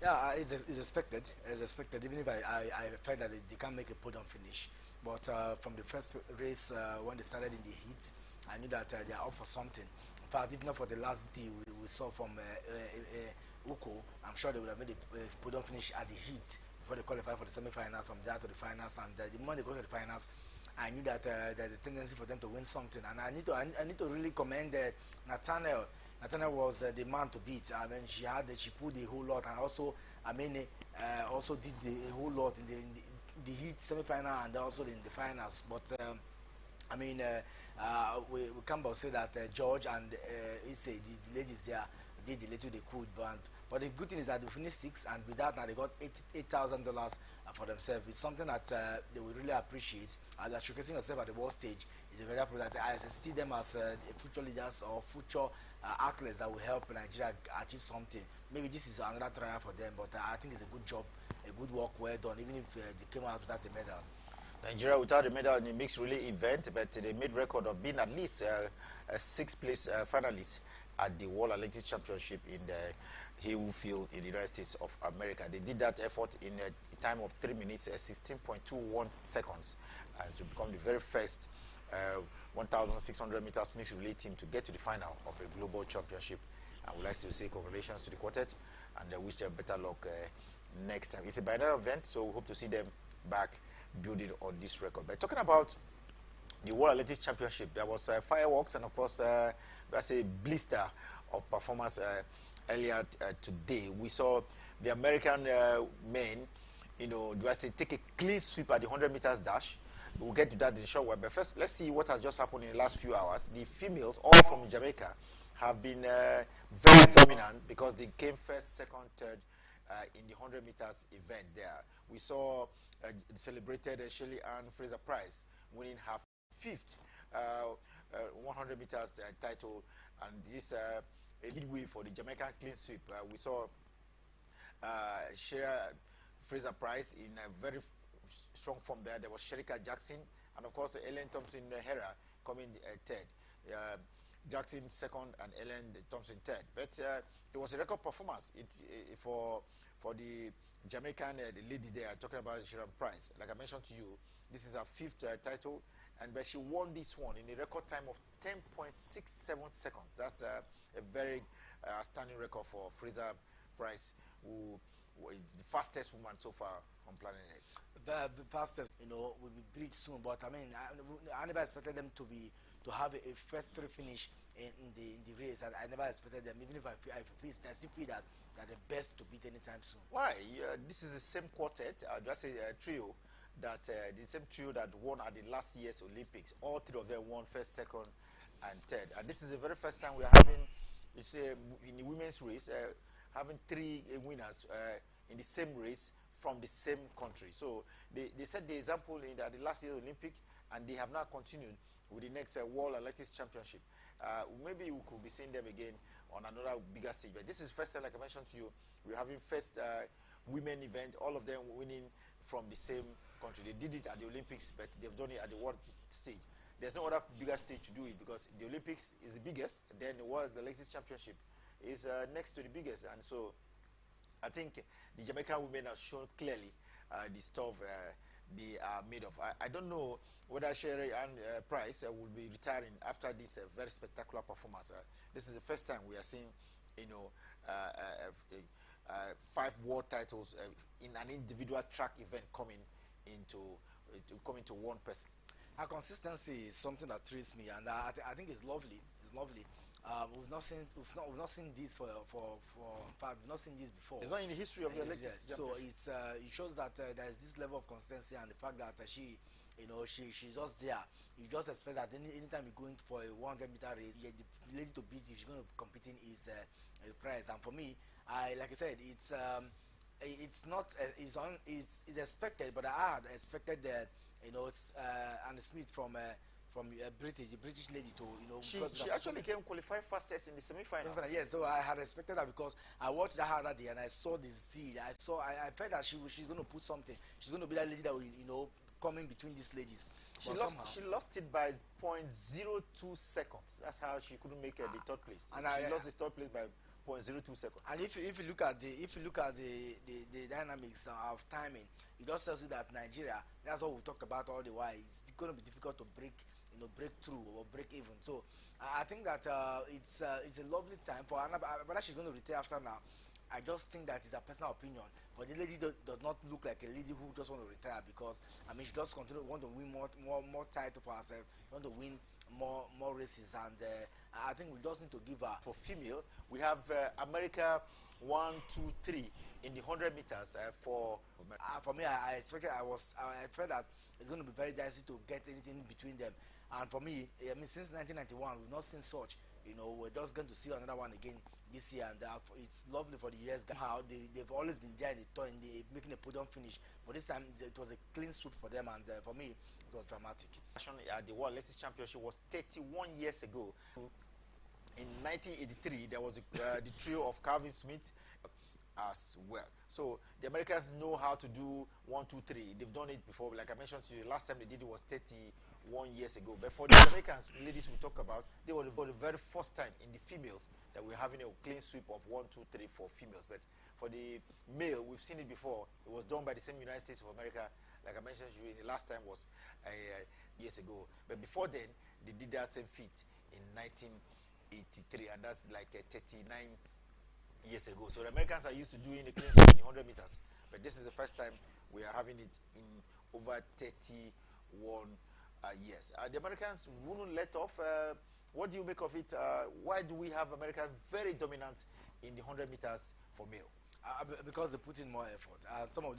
Yeah, it's expected. It's expected, even if I felt that they can't make a podium finish. But from the first race, when they started in the heat, I knew that they are up for something. In fact, if not for the last deal we saw from Uko, I'm sure they would have made a podium finish at the heat before they qualify for the semi-finals, from there to the finals. And the moment they go to the finals, I knew that there's a tendency for them to win something, and I need to really commend Nathaniel. Nathaniel was the man to beat. I mean, she pulled a whole lot, and also also did a whole lot in the heat semi-final and also in the finals. But I mean, we can't but say that George and Issei, the ladies there, did the little they could. But the good thing is that they finished 6, and with that now they got $8,000 for themselves. It's something that they will really appreciate. As they're showcasing yourself at the world stage, it's a very important. I see them as future leaders or future athletes that will help Nigeria achieve something. Maybe this is another trial for them, but I think it's a good job, a good work well done, even if they came out without a medal. Nigeria without a medal in the mixed relay event, but they made record of being at least a 6th place finalist at the World Athletics Championship in the Hayward Field in the United States of America. They did that effort in a time of 3 minutes, 16.21 seconds, and to become the very first 1,600 meters mixed relay team to get to the final of a global championship. I would like to say congratulations to the quartet, and I wish them better luck next time. It's a binary event, so we hope to see them back building on this record. But talking about the World Athletics Championship, there was fireworks and of course that's a blister of performance earlier today. We saw the American men, take a clean sweep at the 100 meters dash. We'll get to that in a short while, but first let's see what has just happened in the last few hours. The females, all from Jamaica, have been very dominant because they came first, second, third in the 100 meters event there. We saw celebrated Shirley Ann Fraser-Price winning her 5th 100 meters title, and this a midway for the Jamaican clean sweep. We saw Shirley Fraser-Price in a very strong form there. There was Sherika Jackson, and of course Ellen Thompson-Herah coming third. Jackson second and Ellen Thompson third. But it was a record performance for the Jamaican the lady there, talking about Sharon Price. Like I mentioned to you, this is her 5th title, but she won this one in a record time of 10.67 seconds. That's a very outstanding record for Fraser Price, who is the fastest woman so far on planet Earth. The fastest, will be breached soon. But I mean, I never expected them to have a first 3 finish in the race. I never expected them, even if I still feel that they're the best to beat anytime soon. Why? This is the same quartet, that's a trio, the same trio that won at the last year's Olympics. All 3 of them won first, second, and third. And this is the very first time we are having, in the women's race, having 3 winners in the same race from the same country. So they set the example in the last year's Olympic, and they have now continued with the next World Athletics Championship. Maybe we could be seeing them again on another bigger stage. But this is first time, like I mentioned to you, we're having first women event, all of them winning from the same country. They did it at the Olympics, but they've done it at the world stage. There's no other bigger stage to do it, because the Olympics is the biggest, then the World Athletics Championship is next to the biggest. And so I think the Jamaican women have shown clearly the stuff they are made of. I don't know whether Sherry Ann Price will be retiring after this very spectacular performance. This is the first time we are seeing, 5 world titles in an individual track event coming to one person. Her consistency is something that thrills me, and I think it's lovely. It's lovely. We've not seen this for in fact, we've not seen this before. It's not in the history of the Olympics. Yes. So it shows that there is this level of consistency, and the fact that she's just there. You just expect that anytime you go in for a 100-meter race, the lady to beat, if she's going to be competing, is a prize. And for me, like I said, it's expected, but I had expected that Anne Smith from the British lady to she actually came qualified fastest in the semi-final. Yes, so I had expected that, because I watched that other day and I saw the zeal. I felt that she's going to put something. She's going to be that lady that will coming between these ladies. She lost it by 0.02 seconds. That's how she couldn't make the 3rd place. And she lost the 3rd place by 0.02 seconds. And if you look at the dynamics of timing, it just tells you that Nigeria, that's what we talked about all the while, it's going to be difficult to break through or break even. So I think that it's a lovely time for Anna. Whether she's going to retire after now, I just think that it's a personal opinion. But the lady does not look like a lady who just want to retire, because I mean she just want to win more title for herself, want to win more races, and I think we just need to give her. For female, we have America 1, 2, 3 in the 100 meters for me, I felt that it's going to be very dicey to get anything between them. And for me, I mean, since 1991, we've not seen such. You know, we're just going to see another one again this year, and it's lovely for the US. How they've always been there in the making a podium finish, but this time it was a clean sweep for them, and for me, it was dramatic. The World Athletics Championship was 31 years ago. In 1983, there was the trio of Calvin Smith as well. So the Americans know how to do 1, 2, 3. They've done it before. Like I mentioned to you, last time they did it was 31 years ago. But for the Americans, ladies we talk about, they were for the very first time in the females that we're having a clean sweep of 1, 2, 3 for females. But for the male, we've seen it before. It was done by the same United States of America. Like I mentioned to you, the last time was years ago. But before then, they did that same feat in 1983, and that's like 39 years ago. So the Americans are used to doing a clean sweep in 100 meters, but this is the first time we are having it in over 31 years. The Americans wouldn't let off. What do you make of it? Why do we have America very dominant in the 100 meters for male? Because they put in more effort. Some of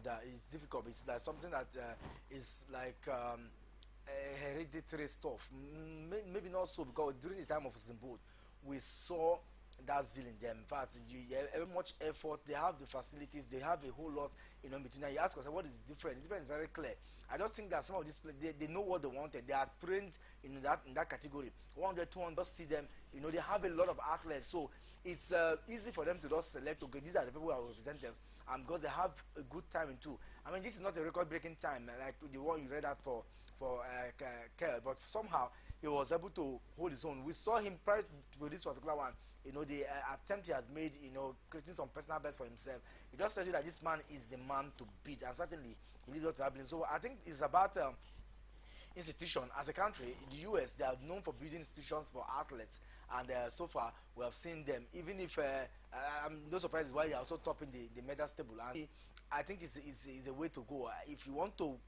that is difficult. It's like something that is like hereditary stuff. Maybe not so, because during the time of Zimbabwe, we saw that zeal in them. In fact, very much effort. They have the facilities. They have a whole lot, you know, in between. Now you ask yourself, what is the difference? The difference is very clear. I just think that some of these players, they know what they wanted. They are trained in that category. 100, 200, just see them. You know, they have a lot of athletes, so it's easy for them to just select. Okay, these are the people who are representatives, and because they have a good time too. I mean, this is not a record-breaking time like the one you read out for Kerr, but somehow he was able to hold his own. We saw him prior to this particular one. You know, the attempt he has made, you know, creating some personal best for himself. It just tells you that this man is the man to beat, and certainly he lives up to that billing. So I think it's about institution. As a country, the US, they are known for building institutions for athletes, and so far we have seen them. Even if I'm no surprise why they are also topping the medal table, and I think it's a way to go. If you want to,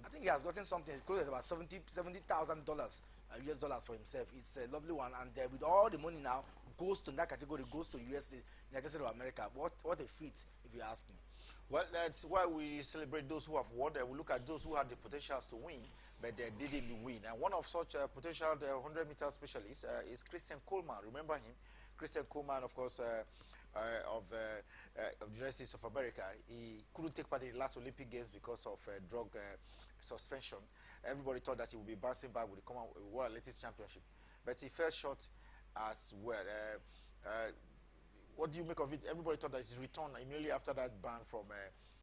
I think he has gotten something close to about $70,000 US dollars for himself. It's a lovely one, and with all the money now goes to that category, goes to United States of America. What a feat, if you ask me. Well, that's why we celebrate those who have won. We look at those who had the potentials to win, but they didn't win. And one of such potential 100-meter specialists is Christian Coleman. Remember him? Christian Coleman, of course, of the United States of America. He couldn't take part in the last Olympic Games because of drug suspension. Everybody thought that he would be bouncing back with the World Athletics Championship, but he fell short as well. What do you make of it? Everybody thought that his return immediately after that ban from